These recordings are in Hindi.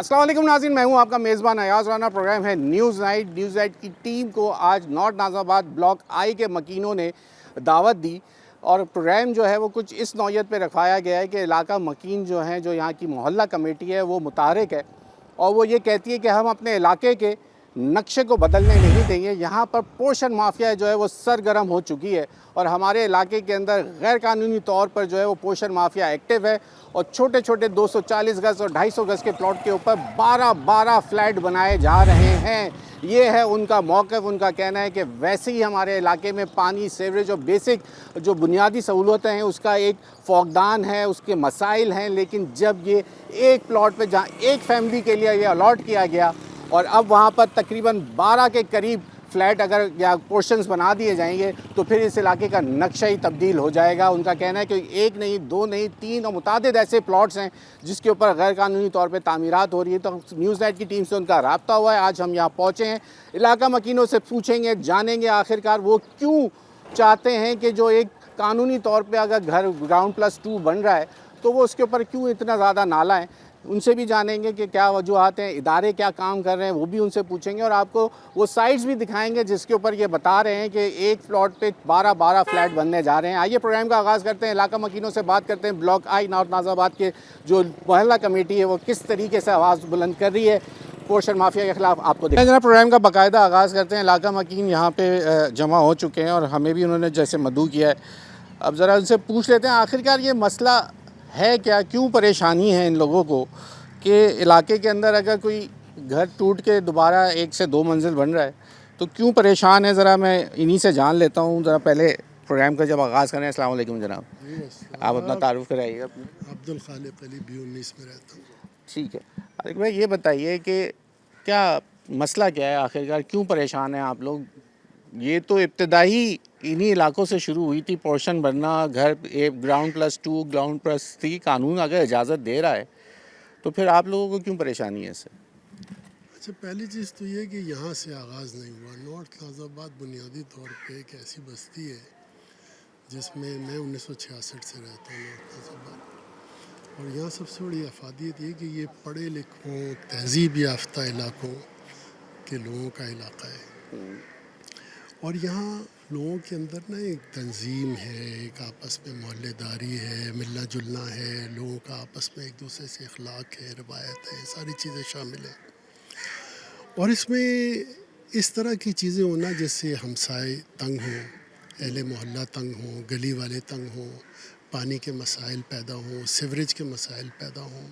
अस्सलाम वालेकुम नाज़रीन, मैं हूं आपका मेज़बान अयाज़ राना। प्रोग्राम है न्यूज़ नाइट की टीम को आज नॉर्थ नाज़ाबाद ब्लॉक आई के मकीनों ने दावत दी और प्रोग्राम जो है वो कुछ इस नौयत पे रखाया गया है कि इलाका मकीन जो हैं, जो यहाँ की मोहल्ला कमेटी है, वो मुतारिक है और वो ये कहती है कि हम अपने इलाके के नक्शे को बदलने नहीं देंगे। यहाँ पर पोर्शन माफिया जो है वो सरगर्म हो चुकी है और हमारे इलाके के अंदर गैर कानूनी तौर पर जो है वो पोर्शन माफिया एक्टिव है और छोटे छोटे 240 गज़ और 250 गज़ के प्लॉट के ऊपर 12-12 फ्लैट बनाए जा रहे हैं। ये है उनका मौक़िफ़। उनका कहना है कि वैसे ही हमारे इलाके में पानी, सीवरेज और बेसिक जो बुनियादी सहूलतें हैं उसका एक फौकदान है, उसके मसाइल हैं, लेकिन जब ये एक प्लॉट पे जहाँ एक फैमिली के लिए ये अलॉट किया गया और अब वहाँ पर तकरीबन 12 के करीब फ्लैट अगर या पोर्शंस बना दिए जाएंगे तो फिर इस इलाके का नक्शा ही तब्दील हो जाएगा। उनका कहना है कि एक नहीं, दो नहीं, तीन और मुतादिद ऐसे प्लॉट्स हैं जिसके ऊपर गैर कानूनी तौर पे तामीरात हो रही है। तो न्यूज़ नाइट की टीम से उनका रब्ता हुआ है। आज हम यहाँ पहुँचे हैं, इलाका मकीनों से पूछेंगे, जानेंगे आखिरकार वो क्यों चाहते हैं कि जो एक कानूनी तौर पर अगर घर ग्राउंड+2 बन रहा है तो वो उसके ऊपर क्यों इतना ज़्यादा नाला है। उनसे भी जानेंगे कि क्या वजूहत हैं, इदारे क्या काम कर रहे हैं, वो भी उनसे पूछेंगे और आपको वो साइट्स भी दिखाएंगे जिसके ऊपर ये बता रहे हैं कि एक प्लॉट पे 12-12 फ्लैट बनने जा रहे हैं। आइए प्रोग्राम का आगाज़ करते हैं, इलाका मकीनों से बात करते हैं। ब्लॉक आई नॉर्थ नाज़ाबाद के जो मोहल्ला कमेटी है वो किस तरीके से आवाज़ बुलंद कर रही है पोर्शन माफिया के खिलाफ, आपको देखिए जरा प्रोग्राम का बाकायदा आगाज़ करते हैं। इलाका मकीन यहाँ पे जमा हो चुके हैं और हमें भी उन्होंने जैसे मदऊ किया है। अब ज़रा उनसे पूछ लेते हैं आखिरकार ये मसला है क्या, क्यों परेशानी है इन लोगों को कि इलाके के अंदर अगर कोई घर टूट के दोबारा 1 से 2 मंजिल बन रहा है तो क्यों परेशान है। ज़रा मैं इन्हीं से जान लेता हूँ। ज़रा पहले प्रोग्राम का जब आगाज़ करें। अस्सलाम वालेकुम जनाब, आप अपना तारुफ कराइएगा। अब्दुल खालिक अली B19 में रहता हूँ। ठीक है, अरे भाई ये बताइए कि क्या मसला क्या है आखिरकार, क्यों परेशान हैं आप लोग। ये तो इब्तदाई इन्हीं इलाकों से शुरू हुई थी पोर्शन बनना, घर एक ग्राउंड+2 ग्राउंड+3 कानून अगर इजाज़त दे रहा है तो फिर आप लोगों को क्यों परेशानी है इससे। अच्छा, पहली चीज़ तो ये कि यहाँ से आगाज़ नहीं हुआ। नॉर्थ नाज़ाबाद बुनियादी तौर पे एक ऐसी बस्ती है जिसमें मैं 1966 से रहता हूँ नॉर्थ नाज़ाबाद, और यहाँ सबसे बड़ी अफादियत ये कि ये पढ़े लिखों तहज़ीब याफ्ता इलाकों के लोगों का इलाका है और यहाँ लोगों के अंदर ना एक तंजीम है, एक आपस में मोहल्लेदारी है, मिलना जुलना है, लोगों का आपस में एक दूसरे से अखलाक है, रवायत है, सारी चीज़ें शामिल हैं। और इसमें इस तरह की चीज़ें होना जिससे हमसाए तंग हों, अहले मोहल्ला तंग हों, गली वाले तंग हों, पानी के मसाइल पैदा हों, सीवरेज के मसाइल पैदा हों,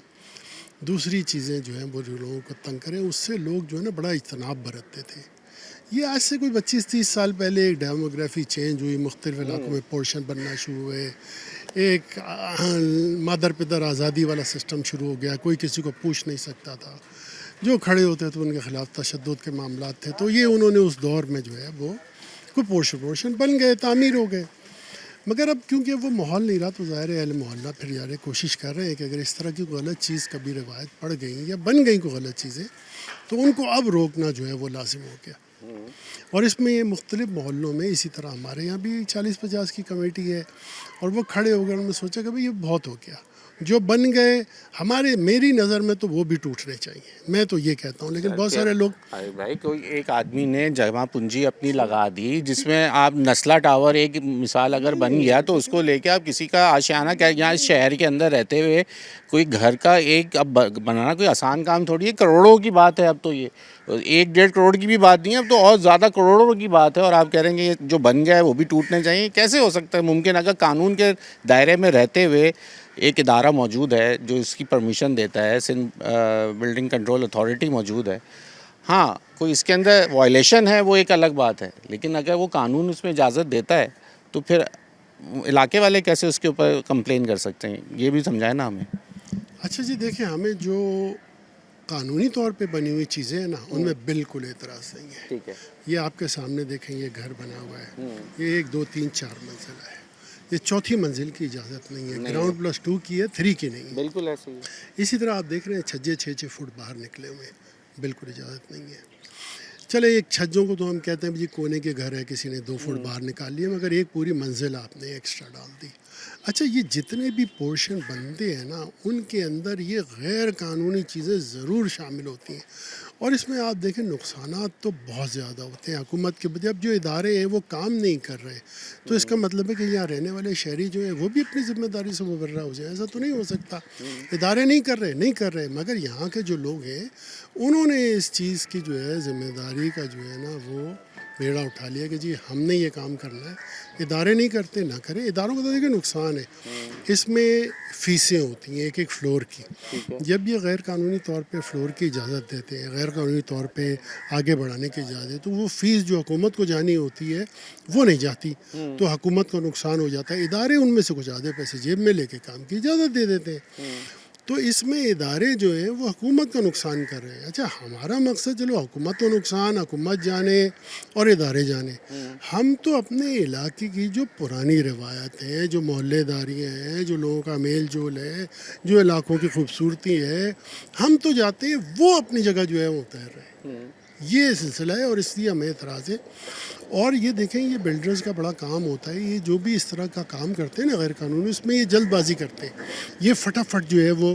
दूसरी चीज़ें जो हैं वो जो लोगों को तंग करें, उससे लोग जो है ना बड़ा इज्तनाब बरतते थे। ये आज से कोई 25-30 साल पहले एक डेमोग्राफी चेंज हुई, मुख्तलिफ इलाकों में पोर्शन बनना शुरू हुए, एक मादर पिदर आज़ादी वाला सिस्टम शुरू हो गया, कोई किसी को पूछ नहीं सकता था, जो खड़े होते थे उनके ख़िलाफ़ तशद्दुद के मामला थे। तो ये उन्होंने उस दौर में जो है वो कोई पोर्शन बन गए, तामीर हो गए। मगर अब क्योंकि वो माहौल नहीं रहा तो ज़ाहिर है अहले मोहल्ला फिर यार कोशिश कर रहे हैं कि अगर इस तरह की गलत चीज़ कभी रिवायत पड़ गई या बन गई कोई गलत चीज़ें तो उनको अब रोकना जो है वो लाजिम हो गया। और इसमें ये मुख्तलिफ मोहल्लों में इसी तरह हमारे यहाँ भी 40-50 की कमेटी है और वो खड़े हो गए, उन्होंने सोचा कि भाई ये बहुत हो गया, जो बन गए हमारे मेरी नज़र में तो वो भी टूटने चाहिए, मैं तो ये कहता हूँ। लेकिन बहुत सारे लोग, अरे भाई कोई एक आदमी ने जमा पूंजी अपनी लगा दी जिसमें आप नस्ला टावर एक मिसाल अगर बन गया तो उसको लेके आप किसी का आशियाना क्या, यहाँ इस शहर के अंदर रहते हुए कोई घर का एक अब बनाना कोई आसान काम थोड़ी है, करोड़ों की बात है। अब तो ये 1-1.5 करोड़ की भी बात नहीं है, अब तो और ज़्यादा करोड़ों की बात है और आप कह रहे हैं कि जो बन गया है वो भी टूटने चाहिए। कैसे हो सकता है मुमकिन, अगर कानून के दायरे में रहते हुए एक इदारा मौजूद है जो इसकी परमिशन देता है, सिंध बिल्डिंग कंट्रोल अथॉरिटी मौजूद है। हाँ, कोई इसके अंदर वायलेशन है वो एक अलग बात है, लेकिन अगर वो कानून उसमें इजाज़त देता है तो फिर इलाके वाले कैसे उसके ऊपर कंप्लेन कर सकते हैं, ये भी समझाए ना हमें। अच्छा जी देखिए, हमें जो कानूनी तौर पे बनी हुई चीज़ें हैं ना उनमें बिल्कुल एतराज़ नहीं है। ठीक है, ये आपके सामने देखें, ये घर बना हुआ है, ये 1 2 3 4 मंजिला है, ये चौथी मंजिल की इजाज़त नहीं है, ग्राउंड+2 की है, 3 की नहीं है। बिल्कुल ऐसे ही। इसी तरह आप देख रहे हैं छज्जे 6-6 फुट बाहर निकले हुए हैं, बिल्कुल इजाज़त नहीं है। चले एक छज्जों को तो हम कहते हैं जी कोने के घर है, किसी ने 2 फुट बाहर निकाल लिया, मगर एक पूरी मंजिल आपने एक्स्ट्रा डाल दी। अच्छा, ये जितने भी पोर्शन बनते हैं ना, उनके अंदर ये गैर कानूनी चीज़ें ज़रूर शामिल होती हैं। और इसमें आप देखें नुकसानात तो बहुत ज़्यादा होते हैं हुकूमत के। जब जो इदारे हैं वो काम नहीं कर रहे, तो इसका मतलब है कि यहाँ रहने वाले शहरी जो हैं वो भी अपनी ज़िम्मेदारी से मुबर्रा हो जाए। ऐसा तो नहीं हो सकता। इदारे नहीं कर रहे, मगर यहाँ के जो लोग हैं उन्होंने इस चीज़ की जो है ज़िम्मेदारी का जो है ना वो बेड़ा उठा लिया कि जी हमने ये काम करना है। इदारे नहीं करते, ना करें। इदारों का तो देखिए नुकसान है, इसमें फ़ीसें होती हैं एक एक फ्लोर की। जब ये गैर कानूनी तौर पे फ्लोर की इजाज़त देते हैं, गैर कानूनी तौर पे आगे बढ़ाने की इजाज़त, तो वो फ़ीस जो हुकूमत को जानी होती है वो नहीं जाती, तो हुकूमत को नुकसान हो जाता है। इदारे उनमें से कुछ आधे पैसे जेब में लेके काम की इजाज़त दे देते हैं। तो इसमें इदारे जो हैं वो हुकूमत का नुकसान कर रहे हैं। अच्छा, हमारा मकसद चलो हुकूमत को नुकसान हुकूमत जाने और इदारे जाने, हम तो अपने इलाके की जो पुरानी रवायत हैं, जो मोहल्लेदारियाँ हैं, जो लोगों का मेल जोल है, जो इलाकों की खूबसूरती है, हम तो जाते हैं वो अपनी जगह जो है वो उतार रहे हैं। ये सिलसिला है और इसलिए हमें एतराज़ है। और ये देखें, ये बिल्डर्स का बड़ा काम होता है, ये जो भी इस तरह का काम करते हैं ना गैर कानूनी, इसमें ये जल्दबाजी करते हैं। ये फटाफट जो है वो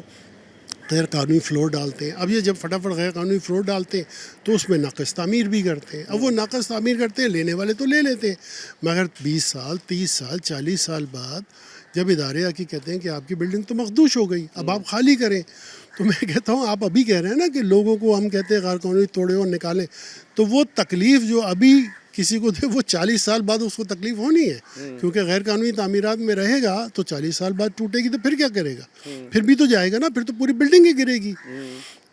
गैर कानूनी फ्लोर डालते हैं। अब ये जब फटाफट गैर कानूनी फ्लोर डालते हैं तो उसमें नाक़स तामीर भी करते हैं। अब वो नाक़स तामीर करते हैं, लेने वाले तो ले लेते हैं, मगर 20 साल 30 साल 40 साल बाद जब इदारे आके कहते हैं कि आपकी बिल्डिंग तो मखदूश हो गई, अब आप खाली करें, तो मैं कहता हूँ आप अभी कह रहे हैं ना कि लोगों को हम कहते हैं गैर कानूनी तोड़े और निकालें, तो वो तकलीफ़ जो अभी किसी को दे वो 40 साल बाद उसको तकलीफ होनी है, क्योंकि गैर कानूनी तामीरात में रहेगा तो 40 साल बाद टूटेगी तो फिर क्या करेगा, फिर भी तो जाएगा ना, फिर तो पूरी बिल्डिंग ही गिरेगी।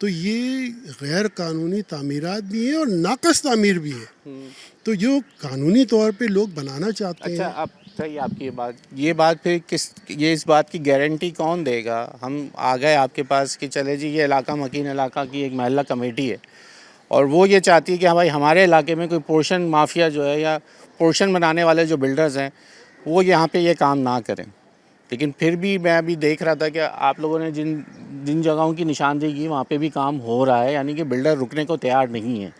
तो ये गैर कानूनी तामीरात भी है और नाक़स तामीर भी है, तो जो कानूनी तौर पे लोग बनाना चाहते अच्छा, हैं। अब सही आपकी ये बात फिर इस बात की गारंटी कौन देगा? हम आ गए आपके पास कि चले जी ये इलाका मकीन इलाका की एक महल्ला कमेटी है और वो ये चाहती है कि हाँ भाई हमारे इलाके में कोई पोर्शन माफिया जो है या पोर्शन बनाने वाले जो बिल्डर्स हैं वो यहाँ पे ये काम ना करें, लेकिन फिर भी मैं अभी देख रहा था कि आप लोगों ने जिन जिन जगहों की निशानदेही की वहाँ पे भी काम हो रहा है, यानी कि बिल्डर रुकने को तैयार नहीं है।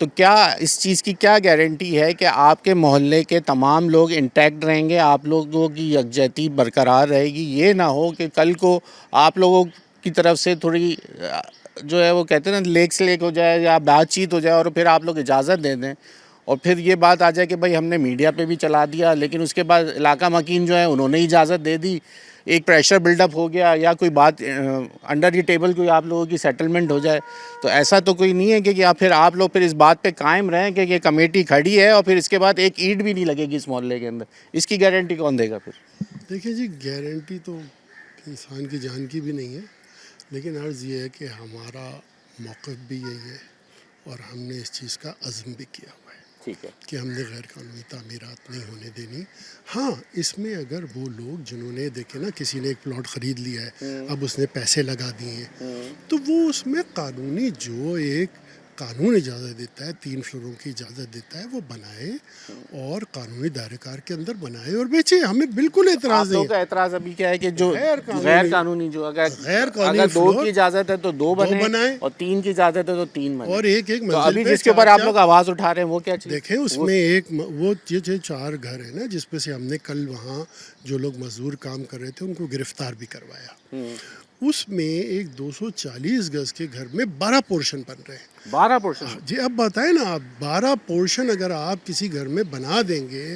तो क्या इस चीज़ की क्या गारंटी है कि आपके मोहल्ले के तमाम लोग इंटैक्ट रहेंगे, आप लोगों की यकजहती बरकरार रहेगी? ये ना हो कि कल को आप लोगों की तरफ से थोड़ी जो है वो कहते हैं ना लेग से लेग हो जाए या बातचीत हो जाए और फिर आप लोग इजाज़त दे दें और फिर ये बात आ जाए कि भाई हमने मीडिया पे भी चला दिया, लेकिन उसके बाद इलाका मकीन जो है उन्होंने इजाज़त दे दी, एक प्रेशर बिल्डअप हो गया या कोई बात अंडर दी टेबल कोई आप लोगों की सेटलमेंट हो जाए। तो ऐसा तो कोई नहीं है कि आप लोग फिर इस बात पे कायम रहें कि ये कमेटी खड़ी है और फिर इसके बाद एक ईंट भी नहीं लगेगी इस मोहल्ले के अंदर? इसकी गारंटी कौन देगा फिर? देखिए जी, गारंटी तो इंसान की जान की भी नहीं है, लेकिन अर्ज़ ये है कि हमारा मौक़िफ़ भी यही है और हमने इस चीज़ का अज़्म भी किया हुआ है। ठीक है कि हमने गैर कानूनी तामीरात नहीं होने देनी। हाँ, इसमें अगर वो लोग जिन्होंने देखे ना, किसी ने एक प्लॉट ख़रीद लिया है, अब उसने पैसे लगा दिए हैं, तो वो उसमें कानूनी जो एक कानून इजाज़त देता है, 3 फ्लोरों की इजाज़त देता है, वो बनाए और कानूनी दायरेकार के अंदर बनाए और बेचे। हमें बिल्कुल आप एतराज़ नहीं लोगों का है। एतराज़ अभी क्या है कि जो गैर गैर कानूनी जो अगर अगर 2 फ्लोर की इजाज़त है तो 2 बनाए बने और 3 की इजाज़त है तो 3 बने। और एक एक तो मंजिल अभी पे जिसके ऊपर आप 4-4 लोग आवाज़ उठा रहे हैं वो क्या चीज़? देखें, उसमें एक वो ये 4 घर है ना, जिसपे से हमने कल वहाँ जो लोग मजदूर काम कर रहे थे उनको गिरफ्तार भी करवाया। उसमें एक 240 गज के घर में 12 पोर्शन बन रहे हैं। 12 पोर्शन? जी, अब बताएं ना आप, 12 पोर्शन अगर आप किसी घर में बना देंगे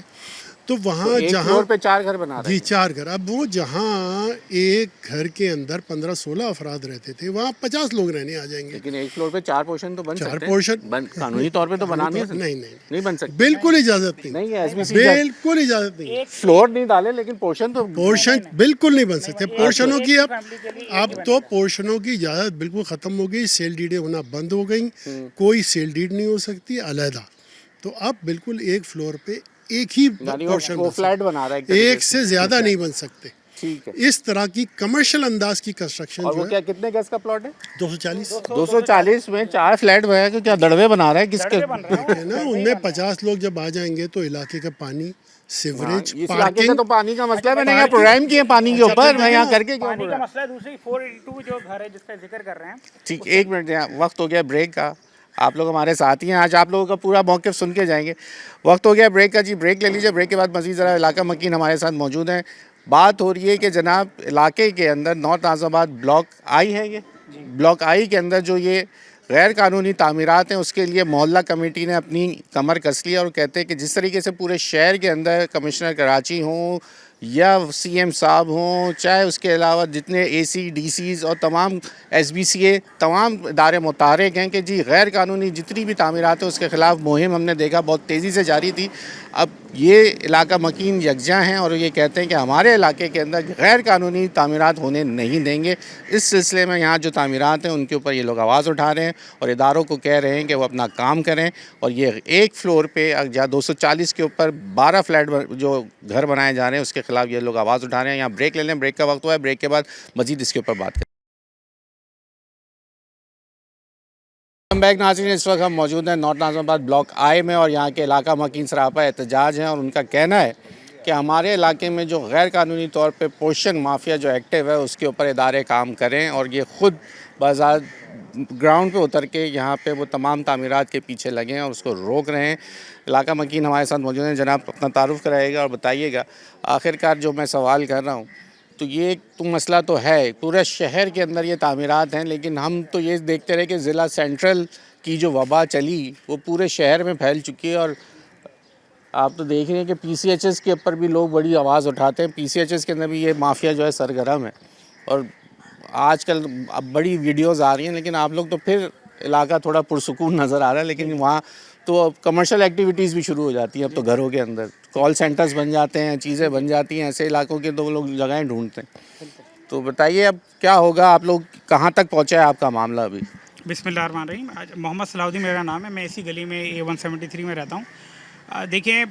तो वहाँ तो एक जहाँ फ्लोर पे 4 घर बना रहे जी हैं। 4 घर, अब वो जहाँ एक घर के अंदर 15-16 अफराद रहते थे वहाँ 50 लोग रहने आ जाएंगे। लेकिन एक फ्लोर पे 4 पोर्शन तो बन 4 सकते हैं। पोर्शन कानूनी तौर पे तो बना नहीं नहीं नहीं बन सकते। बिल्कुल इजाज़त नहीं, नहीं है SBC बिल्कुल इजाज़त नहीं। फ्लोर नहीं डाले लेकिन पोर्शन तो पोर्शन बिल्कुल नहीं बन सकते। पोर्शनों की अब तो पोर्शनों की इजाज़त बिल्कुल ख़त्म हो गई, सेल डीडें होना बंद हो गई, कोई सेल डीड नहीं हो सकती अलहदा। तो अब बिल्कुल एक फ्लोर पे एक ही पोर्शन वो फ्लैट बना रहा है एक से ज़्यादा नहीं बन सकते। ठीक है। इस तरह की कमर्शियल अंदाज की कंस्ट्रक्शन और जो वो है क्या कितने गज का प्लॉट है? 240 240 में 4 फ्लैट बना है, क्या दड़वे बना रहा है किसके? है ना, उनमें 50 लोग जब आ जाएंगे तो इलाके का पानी, सीवरेज, इस इलाके का पार्किंग तो पानी का मसला है। मैंने यहाँ प्रोग्राम किए पानी के ऊपर, मैं यहाँ करके क्यों पानी बोल का रहा? मसला है। दूसरी 482 जो घर है जिसका जिक्र कर रहे हैं, ठीक, 1 मिनट, यहाँ वक्त हो गया ब्रेक का। आप लोग हमारे साथ ही हैं, आज आप लोगों का पूरा मौक़िफ़ सुन के जाएंगे। वक्त हो गया ब्रेक का जी, ब्रेक ले लीजिए। ब्रेक के बाद मज़ीद ज़रा इलाका मकीन हमारे साथ मौजूद हैं, बात हो रही है कि जनाब इलाके के अंदर नॉर्थ नाज़िमाबाद ब्लॉक आई है, ये ब्लॉक आई के अंदर जो ये गैर कानूनी तामीरात हैं उसके लिए मोहल्ला कमेटी ने अपनी कमर कस ली और कहते हैं कि जिस तरीके से पूरे शहर के अंदर कमिश्नर कराची हों या सीएम साहब हों, चाहे उसके अलावा जितने एसी डीसीज़ और तमाम एसबीसीए तमाम इदारे मुतहरिक हैं कि जी गैर कानूनी जितनी भी तामीरात हैं उसके ख़िलाफ़ मुहिम हमने देखा बहुत तेज़ी से जारी थी। अब ये इलाका मकीन यकजा हैं और ये कहते हैं कि हमारे इलाके के अंदर गैर कानूनी तामीरात होने नहीं देंगे। इस सिलसिले में यहाँ जो तामीरात हैं उनके ऊपर ये लोग आवाज़ उठा रहे हैं और इदारों को कह रहे हैं कि वो अपना काम करें। और ये एक फ्लोर पे जहाँ 240 के ऊपर 12 फ्लैट जो घर बनाए जा रहे हैं उसके खिलाफ ये लोग आवाज़ उठा रहे हैं। यहाँ ब्रेक ले लें, ब्रेक का वक्त हुआ है, ब्रेक के बाद मजीद इसके ऊपर बात करें। बैक नाज़रीन, इस वक्त हम मौजूद हैं नॉर्थ नाज़िमाबाद ब्लॉक आई में और यहाँ के इलाका मकीन सरापा एहतजाज हैं और उनका कहना है कि हमारे इलाके में जो गैर कानूनी तौर पे पोषण माफिया जो एक्टिव है उसके ऊपर इदारे काम करें और ये ख़ुद बाजार ग्राउंड पे उतर के यहाँ पे वो तमाम तामीरात के पीछे लगे हैं और उसको रोक रहे हैं। इलाका मकीन हमारे साथ मौजूद हैं, जनाब अपना तारुफ़ कराइएगा और बताइएगा आखिरकार जो मैं सवाल कर रहा हूँ तो ये तो मसला तो है, पूरे शहर के अंदर ये तामीरात हैं, लेकिन हम तो ये देखते रहे कि ज़िला सेंट्रल की जो वबा चली वो पूरे शहर में फैल चुकी है और आप तो देख रहे हैं कि पीसीएचएस के ऊपर भी लोग बड़ी आवाज़ उठाते हैं। पीसीएचएस के अंदर भी ये माफिया जो है सरगर्म है और आजकल अब बड़ी वीडियोज़ आ रही हैं, लेकिन आप लोग तो फिर इलाका थोड़ा पुरसुकून नज़र आ रहा है, लेकिन वहाँ तो अब कमर्शियल एक्टिविटीज़ भी शुरू हो जाती हैं। अब तो घरों के अंदर कॉल सेंटर्स बन जाते हैं, चीज़ें बन जाती हैं, ऐसे इलाकों के तो लोग जगहें ढूंढते हैं। तो बताइए अब क्या होगा, आप लोग कहाँ तक पहुँचा है आपका मामला अभी? बिस्मिल्लाहिर्रहमानिर्रहीम। आज मोहम्मद सलाउद्दीन मेरा नाम है, मैं इसी गली में A173 में रहता हूँ। देखिए,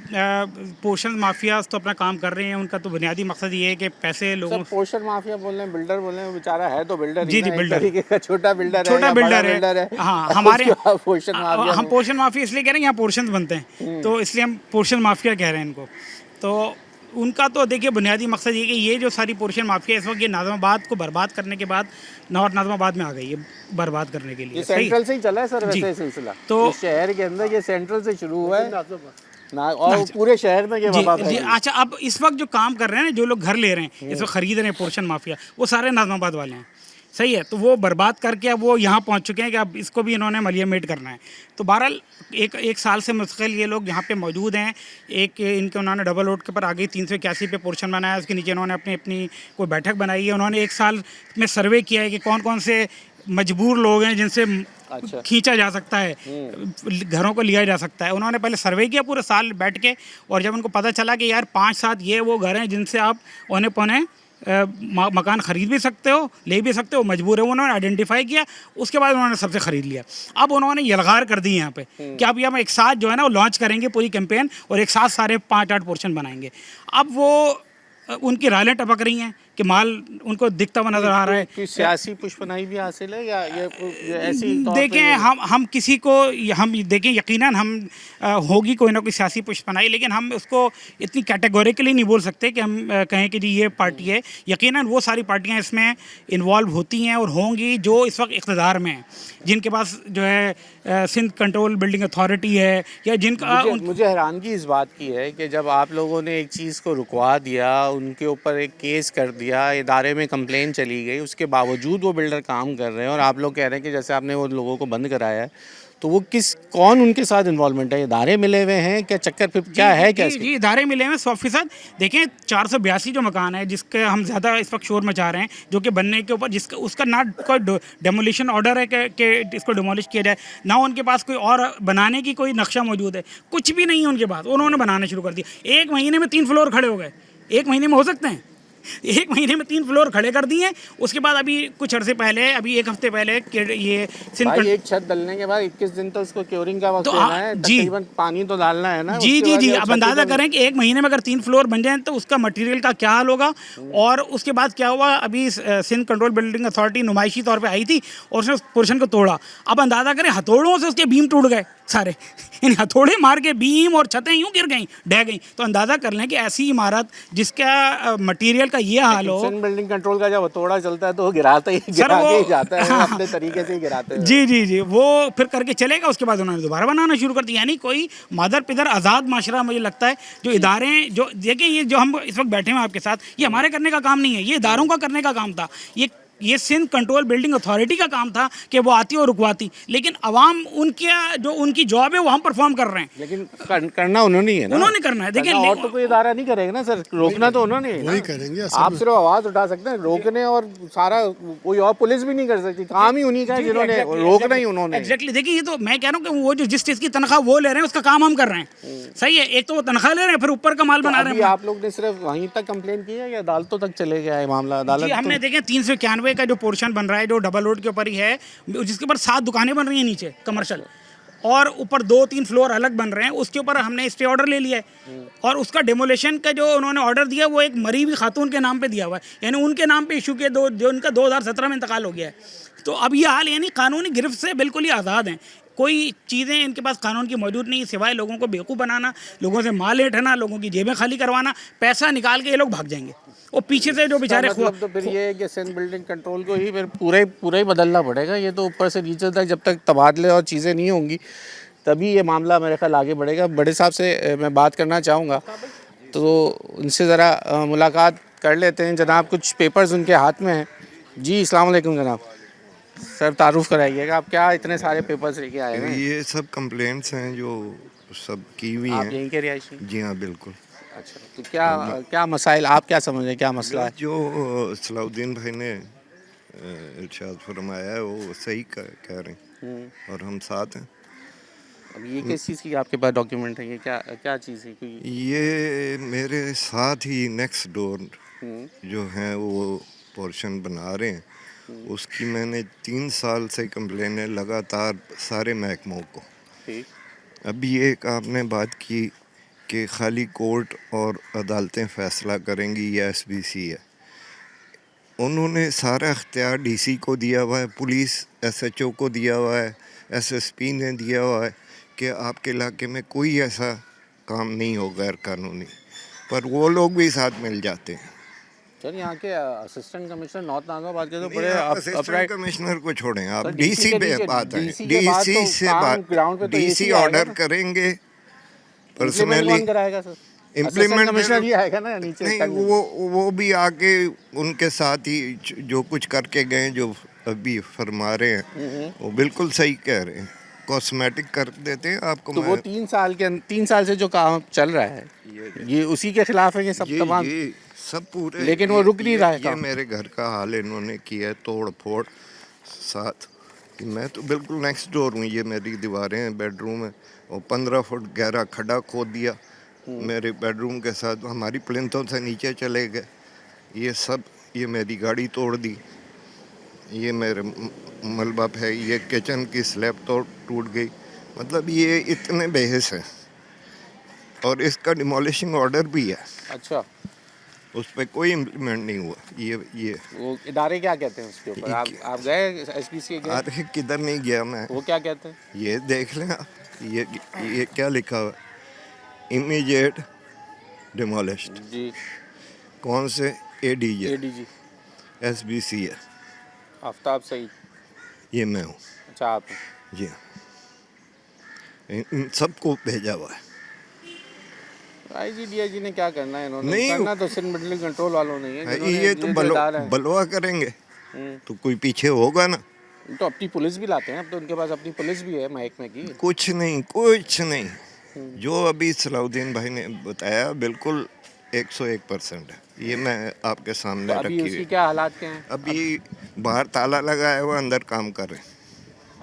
पोषण माफियाज तो अपना काम कर रहे हैं, उनका तो बुनियादी मकसद ये है कि पैसे लोगों सब पोषण माफिया बोल रहे हैं, बिल्डर बोल रहे हैं, बेचारा है तो बिल्डर जी ही जी ना, बिल्डर, एक तरीके का छोटा बिल्डर है, छोटा या बड़ा बिल्डर है। हाँ, हमारे पोषण माफिया हम पोषण माफिया इसलिए कह रहे हैं, यहाँ पोर्शन बनते हैं तो इसलिए हम पोषण माफिया कह रहे हैं इनको। तो उनका तो देखिए बुनियादी मकसद ये कि ये जो सारी पोर्शन माफिया इस वक्त ये नाज़िमाबाद को बर्बाद करने के बाद नॉर्थ नाज़िमाबाद में आ गई है बर्बाद करने के लिए। ये सेंट्रल से ही चला है सर वैसे सिलसिला, तो शहर के अंदर ये सेंट्रल से शुरू हुआ है और पूरे शहर में ये वबा फैली। अच्छा, अब इस वक्त जो काम कर रहे हैं, जो लोग घर ले रहे हैं इस वक्त खरीद रहे हैं पोर्शन माफिया, वो सारे नाज़िमाबाद वाले हैं, सही है। तो वो बर्बाद करके अब वो यहाँ पहुँच चुके हैं कि अब इसको भी इन्होंने मलियामेट करना है। तो बहरहाल एक साल से मुस्तकिल ये लोग यहाँ पे मौजूद हैं। एक इनके उन्होंने डबल रोड के पर आगे 381 पे पोर्शन बनाया, उसके नीचे उन्होंने अपनी कोई बैठक बनाई है। उन्होंने एक साल में सर्वे किया है कि कौन कौन से मजबूर लोग हैं जिनसे खींचा जा सकता है, घरों को लिया जा सकता है। उन्होंने पहले सर्वे किया पूरे साल बैठ के, और जब उनको पता चला कि यार 5-7 ये वो घर हैं जिनसे आप औने पौने मकान ख़रीद भी सकते हो, ले भी सकते हो, मजबूर है, उन्होंने आइडेंटिफाई किया। उसके बाद उन्होंने सबसे ख़रीद लिया। अब उन्होंने यलगार कर दी यहाँ पे कि अब ये हम एक साथ जो है ना वो लॉन्च करेंगे पूरी कैंपेन और एक साथ सारे 5-8 पोर्शन बनाएंगे। अब वो उनकी रालें टपक रही हैं कि माल उनको दिखता हुआ नज़र आ रहा है। कि सियासी पुष्पनाई भी हासिल है या ये ऐसी देखें, हम किसी को हम देखें यकीनन हम होगी कोई ना कोई सियासी पुष्पनाई, लेकिन हम उसको इतनी कैटेगोरिकली नहीं बोल सकते कि हम कहें कि जी ये पार्टी है। यकीनन वो सारी पार्टियां इसमें इन्वॉल्व होती हैं और होंगी जो इस वक्त इक़्तिदार में हैं, जिनके पास जो है सिंध कंट्रोल बिल्डिंग अथॉरिटी है, या जिनका मुझे हैरानगी इस बात की है कि जब आप लोगों ने एक चीज़ को रुकवा दिया, उनके ऊपर एक केस कर दिया, इदारे में कंप्लेन चली गई, उसके बावजूद वो बिल्डर काम कर रहे हैं और आप लोग कह रहे हैं कि जैसे आपने वो लोगों को बंद कराया है, तो वो कौन उनके साथ इन्वॉल्वमेंट है? इदारे मिले हुए हैं क्या? चक्कर फिर क्या है क्या? जी इदारे मिले हुए 100%। देखें 482 जो मकान है जिसके हम ज़्यादा इस वक्त शोर मचा रहे हैं, जो कि बनने के ऊपर जिसका उसका ना कोई डेमोलिशन ऑर्डर है कि इसको डिमोलिश किया जाए, ना उनके पास कोई और बनाने की कोई नक्शा मौजूद है, कुछ भी नहीं है उनके पास। उन्होंने बनाना शुरू कर दिया। 1 महीने में 3 फ्लोर खड़े हो गए। 1 महीने में हो सकते हैं? 1 महीने में 3 फ्लोर खड़े कर दिए। उसके बाद अभी कुछ अर्से पहले, अभी 1 हफ्ते पहले ये भाई एक छत डलने के बाद 21 दिन तो उसको क्योरिंग का वक्त तो देना है, जी तकरीबन पानी तो डालना है ना। जी अब अंदाज़ा करें कि 1 महीने में अगर 3 फ्लोर बन जाएं तो उसका मटेरियल का क्या हाल होगा। और उसके बाद क्या हुआ, अभी सिंध कंट्रोल बिल्डिंग अथॉरिटी नुमाइशी तौर पर आई थी और उसने उस पोर्शन को तोड़ा। अब अंदाज़ा करें हथौड़ों से उसके बीम टूट गए सारे, यानी हथौड़े मार के बीम और छतें यूँ गिर गई, ढह गई। तो अंदाज़ा कर लें कि ऐसी इमारत जिसका मटेरियल का ये हाल हो। सिंध बिल्डिंग कंट्रोल का जब हथौड़ा चलता है तो वो गिराता ही गिरा के ही जाता है, वो अपने तरीके से ही गिराते हैं। जी जी जी, वो फिर करके चलेगा, उसके बाद उन्होंने दोबारा बनाना शुरू कर दिया। यानी कोई मादर पिदर आज़ाद माशरा मुझे लगता है। जो इदारे जो देखें, ये जो हम इस वक्त बैठे हैं आपके साथ, ये हमारे करने का काम नहीं है, ये इदारों का करने का काम था। ये सिंध कंट्रोल बिल्डिंग अथॉरिटी का काम था कि वो आती और रुकवाती, लेकिन अवाम उनके जो उनकी जॉब है वो हम परफॉर्म कर रहे हैं। लेकिन करना उन्होंने ही है ना, उन्होंने करना है। देखिए, और तो कोई इदारा नहीं करेगा ना सर, रोकना तो उन्होंने ही है ना। वही करेंगे आप सिर्फ आवाज उठा सकते हैं, रोकने और सारा कोई और पुलिस भी नहीं कर सकती, काम ही उन्हीं का है जिन्होंने रोकना ही उन्होंने। एग्जैक्टली। देखिए, ये तो मैं कह रहा हूँ कि वो जो जिस चीज़ की तनख्वाह वो ले रहे हैं उसका काम हम कर रहे हैं। सही है, एक तो वो तनख्वाह ले रहे हैं, फिर ऊपर का माल बना रहे हैं। आप लोग ने सिर्फ वहीं तक कंप्लेन की है या अदालतों तक चले गया है मामला? अदालत हमने देखे 391 का जो पोर्शन बन रहा है, जो डबल रोड के ऊपर ही है, जिसके ऊपर 7 दुकानें बन रही हैं नीचे कमर्शियल, और ऊपर 2-3 फ्लोर अलग बन रहे हैं, उसके ऊपर हमने स्टे ऑर्डर ले लिया है। और उसका डेमोलेशन का जो उन्होंने ऑर्डर दिया वो एक मरी हुई खातून के नाम पे दिया हुआ है, यानी उनके नाम पे इशू किया, जो उनका 2017 में इंतकाल हो गया है। तो अब ये हाल, यानी कानूनी गिरफ्त से बिल्कुल ही आज़ाद हैं। कोई चीज़ें इनके पास कानून की मौजूद नहीं, सिवाय लोगों को बेवकूफ़ बनाना, लोगों से माल लेटना, लोगों की जेबें खाली करवाना, पैसा निकाल के ये लोग भाग जाएंगे। और पीछे से जो बेचारे मतलब तो फिर ये है कि सिंध बिल्डिंग कंट्रोल को ही फिर पूरा ही बदलना पड़ेगा। ये तो ऊपर से नीचे तक जब तक तबादले और चीज़ें नहीं होंगी तभी ये मामला मेरे ख्याल आगे बढ़ेगा। बड़े साहब से मैं बात करना चाहूँगा, तो उनसे ज़रा मुलाकात कर लेते हैं। जनाब, कुछ पेपर्स उनके हाथ में हैं। जी, अस्सलाम वालेकुम जनाब। सर, तारुफ कराइएगा, आप क्या इतने सारे पेपर्स लेके आए हैं? ये सब कंप्लेंट्स हैं जो सब की हुई आप हैं। यहीं के रिहायशी? जी हाँ, बिल्कुल। अच्छा, तो क्या मसाइल, आप क्या समझ रहे हैं, क्या मसला है? जो सलाउद्दीन भाई ने इरशाद फरमाया है वो सही कह रहे हैं और हम साथ हैं। अब ये किस चीज़ की आपके पास डॉक्यूमेंट है, ये क्या चीज़ है? कोई ये मेरे साथ ही नेक्स्ट डोर जो हैं वो पोर्शन बना रहे हैं, उसकी मैंने 3 साल से कंप्लेनें लगातार सारे महकमों को। ठीक। अभी एक आपने बात की कि खाली कोर्ट और अदालतें फ़ैसला करेंगी, या एसबीसी है। उन्होंने सारा अख्तियार डीसी को दिया हुआ है, पुलिस एसएचओ को दिया हुआ है, एसएसपी ने दिया हुआ है कि आपके इलाके में कोई ऐसा काम नहीं हो गैर कानूनी, पर वो लोग भी साथ मिल जाते हैं। सर, यहाँ के असिस्टेंट कमिश्नर नॉर्थ नागाबाद के तो नहीं, बड़े आप असिस्टेंट कमिश्नर को छोड़ें, आप सर, डीसी पे बात है। डीसी के बाद तो से काम बात, ग्राउंड पे तो डीसी एसी आएगा ऑर्डर ना। करेंगे इम्प्लीमेंट पर्सनली। कौन कराएगा सर? इम्प्लीमेंट कमिश्नर ही आएगा ना नीचे नहीं, करने। वो भी आके उनके साथ ही जो कुछ करके गए, जो अभी फरमा रहे हैं वो बिल्कुल सही कह रहे हैं। कॉस्मेटिक कर देते हैं आपको। तो वो 3 साल से जो काम चल रहा है ये उसी के खिलाफ है, ये सब तमाम? ये सब पूरे, लेकिन वो रुक नहीं रहा है ये काम। मेरे घर का हाल इन्होंने किया है, तोड़ फोड़ साथ। कि मैं तो बिल्कुल नेक्स्ट डोर हूँ, ये मेरी दीवारें हैं, बेडरूम है, और 15 फुट गहरा खड्डा खोद दिया मेरे बेडरूम के साथ। हमारी प्लिंथों से नीचे चले गए, ये सब, ये मेरी गाड़ी तोड़ दी, ये मेरे मलबा है, ये किचन की स्लैब टूट गई। मतलब ये इतने बेहिस हैं, और इसका डिमोलिशिंग ऑर्डर भी है। अच्छा, उस पर कोई इम्प्लीमेंट नहीं हुआ। ये वो इदारे क्या कहते हैं उसके ऊपर? आप गए एसपीसी के? अरे किधर नहीं गया मैं। वो क्या कहते हैं? ये देख लें आप, ये क्या लिखा हुआ, इमीडिएट डिमोलिश्ड। जी। कौन से? एडीजी एसबीसी है। आफ्ताब सईद, ये मैं हूँ। अच्छा, आप हैं। जी हाँ, इन सबको भेजा हुआ है। आईजी डीआईजी ने क्या करना है? इन्होंने नहीं, करना तो सिंध बिल्डिंग कंट्रोल वालों ने है, ये तो बलवा करेंगे तो कोई पीछे होगा ना। तो अपनी पुलिस भी लाते हैं, अब तो उनके पास अपनी पुलिस भी है महकमे की। कुछ नहीं। जो अभी सलाउद्दीन भाई ने बताया बिल्कुल 101% है। ये मैं आपके सामने तो अभी रखी उसकी हुई। क्या हालात क्या हैं? अभी बाहर ताला लगाया हुआ, अंदर काम कर रहे हैं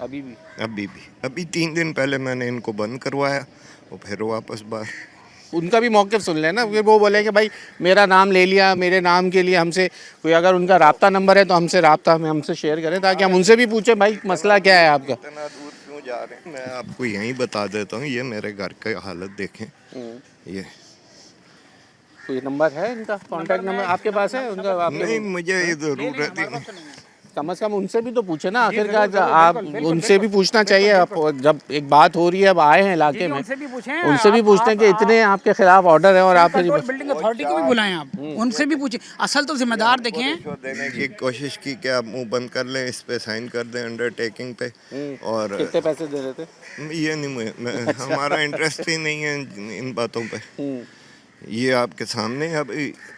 अभी भी? अभी 3 दिन पहले मैंने इनको बंद करवाया और फिर वापस बाहर। उनका भी मौक़िफ़ सुन लेना। फिर वो बोले कि भाई मेरा नाम ले लिया, मेरे नाम के लिए हमसे कोई अगर उनका राब्ता नंबर है तो हमसे शेयर करें, ताकि हम उनसे भी पूछें भाई मसला क्या है आपका। इतना दूर क्यों जा रहे हैं? मैं आपको यहीं बता देता हूँ। ये मेरे घर की हालत देखें। ये कोई नंबर है इनका, कॉन्टैक्ट नंबर आपके पास है उनका? आपके नहीं, मुझे ये ज़रूरत ही नहीं। कम से कम उनसे भी तो पूछे ना आखिरकार, आप उनसे भी पूछना चाहिए। आप जब एक बात हो रही है, अब आए हैं इलाके में, उनसे भी पूछें, उनसे भी पूछते हैं कि इतने आपके खिलाफ ऑर्डर है और आप फिर बिल्डिंग अथॉरिटी को भी बुलाएं आप, उनसे भी पूछें। असल तो जिम्मेदार देखें, रिश्वत देने की कोशिश की कि आप मुंह बंद कर लें, इस पे साइन कर दें अंडरटेकिंग पे। और कितने पैसे दे रहे थे? ये नहीं हमारा इंटरेस्ट ही नहीं है इन बातों पे। ये आपके सामने अब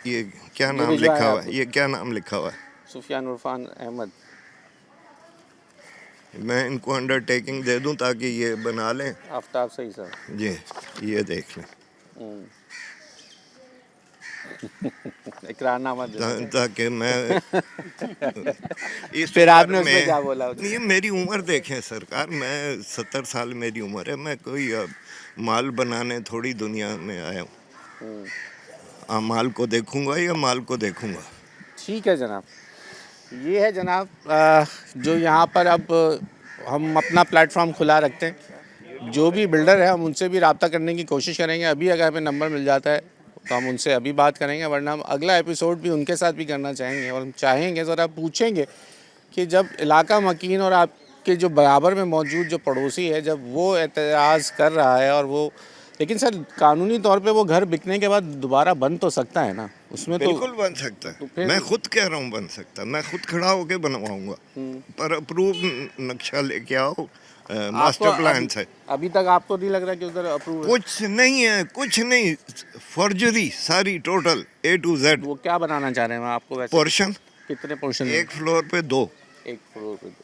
ये क्या नाम भिजवाया लिखा हुआ आपको? है, ये क्या नाम लिखा हुआ है? सुफियान इरफान अहमद। मैं इनको अंडरटेकिंग दे दूं ताकि ये बना लें। आफ्ताब सही सर। जी, ये देख लें इकरारनामा दे दें। ताकि मैं इस फिर आपने उम्र उसमें में- क्या बोला? नहीं, मेरी उम्र देखें सरकार, मैं 70 साल मेरी उम्र है, मैं कोई अब माल बनाने थोड़ी दुनिया में आया हूँ। माल को देखूंगा या माल को देखूंगा। ठीक है जनाब, ये है जनाब जो यहाँ पर अब हम अपना प्लेटफॉर्म खुला रखते हैं। जो भी बिल्डर है हम उनसे भी रब्ता करने की कोशिश करेंगे। अभी अगर हमें नंबर मिल जाता है तो हम उनसे अभी बात करेंगे, वरना हम अगला एपिसोड भी उनके साथ भी करना चाहेंगे। और हम चाहेंगे ज़रा पूछेंगे कि जब इलाका मकीन और आपके जो बराबर में मौजूद जो पड़ोसी है, जब वो एतराज़ कर रहा है और वो, लेकिन सर कानूनी तौर पे वो घर बिकने के बाद दोबारा बन तो सकता है ना, उसमें तो बिल्कुल बन सकता है। मैं खुद कह रहा हूँ बन सकता है, मैं खुद खड़ा होके बनवाऊंगा, पर अप्रूव नक्शा लेके आओ, मास्टर प्लान से। अभी तक आपको नहीं लग रहा कि उधर अप्रूव है? कुछ नहीं है, कुछ नहीं, फर्जरी सारी टोटल A to Z। वो क्या बनाना चाह रहे हैं आपको वैसे? पोर्शन कितने पोर्शन? एक फ्लोर पे 2। एक फ्लोर पे 2।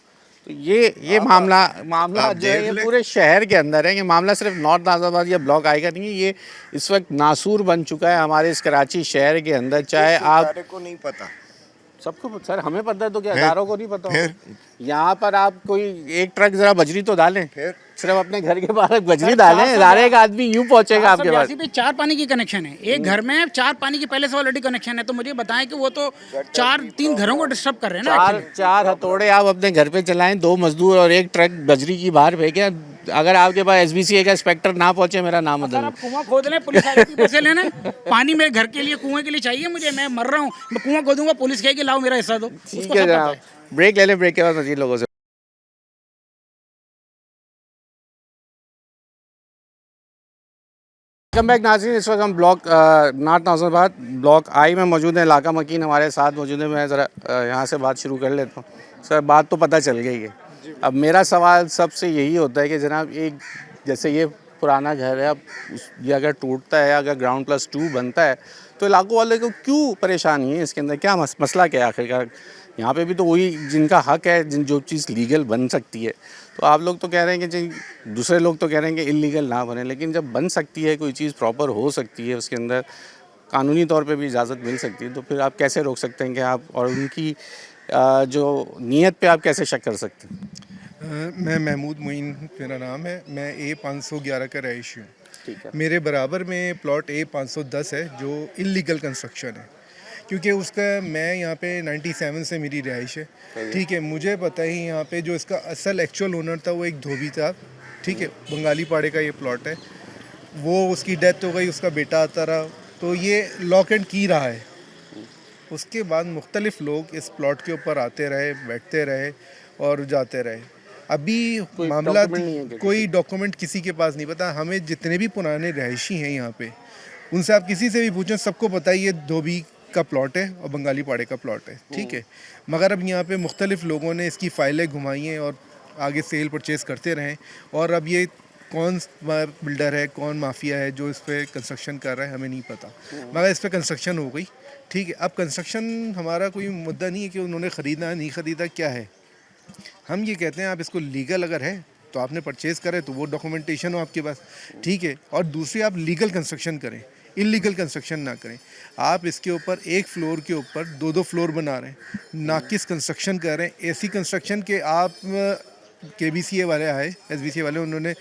तो ये मामला आप जो है देख ये लें। पूरे शहर के अंदर है। ये मामला सिर्फ नॉर्थ नाज़ाबाद या ब्लॉक आएगा नहीं है, ये इस वक्त नासूर बन चुका है हमारे इस कराची शहर के अंदर। चाहे आप को नहीं पता, सबको, सर हमें पता है तो क्या फिर? इदारों को नहीं पता फिर? होगा? यहाँ पर आप कोई एक ट्रक जरा बजरी तो डालें, फिर? सिर्फ अपने घर के बाहर बजरी डालें, इदारे का आदमी यूँ पहुँचेगा आपके पास। 482 पे 4 पानी की कनेक्शन है, एक घर में 4 पानी की पहले से ऑलरेडी कनेक्शन है। तो मुझे बताएं कि वो तो 3 घरों को डिस्टर्ब कर रहे हैं ना। चार हथौड़े आप अपने घर पे चलाएं, 2 मजदूर और एक ट्रक बजरी की बाहर फेंके। अगर आपके पास SBCA का इंस्पेक्टर ना पहुंचे, मेरा नाम सर बदल। आप कुआं खोद लें, पुलिस आएगी पैसे लेने। पानी मेरे घर के लिए, कुएं के लिए चाहिए मुझे, मैं मर रहा हूँ, मैं कुआं खोदूंगा, पुलिस कहेगी लाओ मेरा हिस्सा दो। उसको ठीक सब है पता जनाब, ब्रेक ले लें, ब्रेक के बाद मजीद लोगों से। वेलकम बैक नाज़रीन, इस वक्त हम block north Nazabad block I में मौजूद है। इलाका मकीन हमारे साथ मौजूद है। मैं ज़रा यहाँ से बात शुरू कर लेता हूँ। सर बात तो पता चल गई है, अब मेरा सवाल सबसे यही होता है कि जनाब एक जैसे ये पुराना घर है, अब ये अगर टूटता है, अगर ग्राउंड+2 बनता है तो इलाकों वाले को क्यों परेशानी है? इसके अंदर क्या मसला क्या है आखिरकार? यहाँ पे भी तो वही जिनका हक है, जो चीज़ लीगल बन सकती है। तो आप लोग तो कह रहे हैं कि दूसरे लोग तो कह रहे हैं कि इलीगल ना बने, लेकिन जब बन सकती है कोई चीज़, प्रॉपर हो सकती है, उसके अंदर कानूनी तौर पे भी इजाज़त मिल सकती है, तो फिर आप कैसे रोक सकते हैं कि आप, और उनकी जो नीयत पे आप कैसे शक कर सकते हैं? मैं महमूद मोइन मेरा नाम है, मैं A511 का रहायशी हूँ। ठीक है। मेरे बराबर में प्लॉट A510 है जो इलीगल कंस्ट्रक्शन है, क्योंकि उसका मैं यहाँ पे 97 से मेरी रिहाइश है। ठीक है, मुझे पता ही यहाँ पे जो इसका असल एक्चुअल ओनर था वो एक धोबी था। ठीक है, बंगाली पाड़े का ये प्लॉट है, वो उसकी डेथ हो गई, उसका बेटा आता रहा, तो ये लॉक एंड की रहा है। उसके बाद मुख्तलिफ लोग इस प्लॉट के ऊपर आते रहे, बैठते रहे और जाते रहे। अभी मामला कोई डॉक्यूमेंट किसी के पास नहीं पता। हमें जितने भी पुराने रहायशी हैं यहाँ पे, उनसे आप किसी से भी पूछें, सबको पता है ये धोबी का प्लॉट है और बंगाली पाड़े का प्लॉट है। ठीक है, मगर अब यहाँ पे मुख्तलिफ लोगों ने इसकी फ़ाइलें घुमाई हैं और आगे सेल परचेज़ करते रहें, और अब ये कौन बिल्डर है, कौन माफिया है जो इस पर कंस्ट्रक्शन कर रहा है हमें नहीं पता, मगर इस पर कंस्ट्रक्शन हो गई। ठीक है, अब कंस्ट्रक्शन हमारा कोई मुद्दा नहीं है कि उन्होंने ख़रीदा नहीं ख़रीदा, क्या है, हम ये कहते हैं आप इसको लीगल अगर है तो आपने परचेज़ करें तो वो डॉक्यूमेंटेशन हो आपके पास। ठीक है, और दूसरी आप लीगल कंस्ट्रक्शन करें, इलीगल कंस्ट्रक्शन ना करें। आप इसके ऊपर एक फ्लोर के ऊपर 2-2 फ्लोर बना रहे हैं, नाकिस कंस्ट्रक्शन कर रहे हैं, ऐसी कंस्ट्रक्शन के आप KBCA वाले आए, SBCA वाले, उन्होंने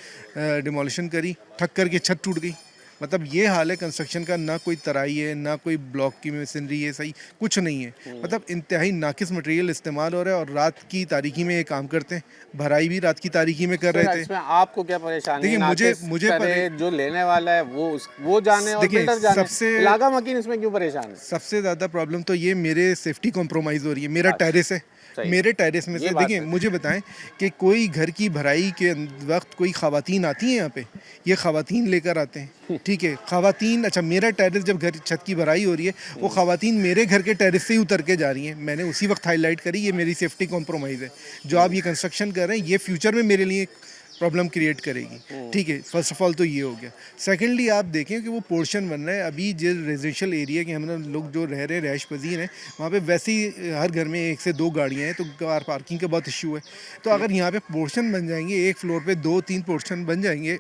डिमोलिशन करी, ठक करके छत टूट गई। मतलब ये हाल है कंस्ट्रक्शन का, ना कोई तराई है, ना कोई ब्लॉक की मशीनरी है, सही कुछ नहीं है। मतलब इंतहाई नाकिस मटेरियल इस्तेमाल हो रहा है और रात की तारीकी में ये काम करते हैं। भराई भी रात की तारीकी में कर फिर रहे थे। इसमें आपको क्या परेशानी देखिए, है? मुझे- नाकिस मुझे करे, जो लेने वाला है वो जाने और देखिए, बिल्डर जाने, सबसे- इलाका मकीन इसमें क्यों परेशान है? सबसे ज़्यादा प्रॉब्लम तो ये मेरे सेफ्टी कॉम्प्रोमाइज़ हो रही है। मेरा अच्छा, टेरेस है, सही। मेरे टेरेस में ये से बात देखिए है। मुझे बताएं कि कोई घर की भराई के वक्त कोई ख़वातीन आती हैं यहाँ पे, ये ख़वातीन लेकर आते हैं, ठीक है। ख़वातीन, अच्छा मेरा टेरेस जब घर छत की भराई हो रही है, वो ख़वातीन मेरे घर के टेरेस से ही उतर के जा रही हैं। मैंने उसी वक्त हाईलाइट करी, ये मेरी सेफ्टी कॉम्प्रोमाइज़ है। जो आप ये कंस्ट्रक्शन कर रहे हैं, ये फ्यूचर में मेरे लिए प्रॉब्लम क्रिएट करेगी, ठीक है। फर्स्ट ऑफ ऑल तो ये हो गया। सेकेंडली आप देखें कि वो पोर्शन बन रहा है अभी जो रेजिडेंशियल एरिया के हम लोग जो रह रहे हैं, रैश पजीर हैं, वहाँ पे वैसे ही हर घर में 1 से 2 गाड़ियाँ हैं, तो कार पार्किंग का बहुत इशू है। तो अगर यहाँ पे पोर्शन बन जाएंगे, एक फ्लोर पे 2-3 पोर्शन बन जाएंगे,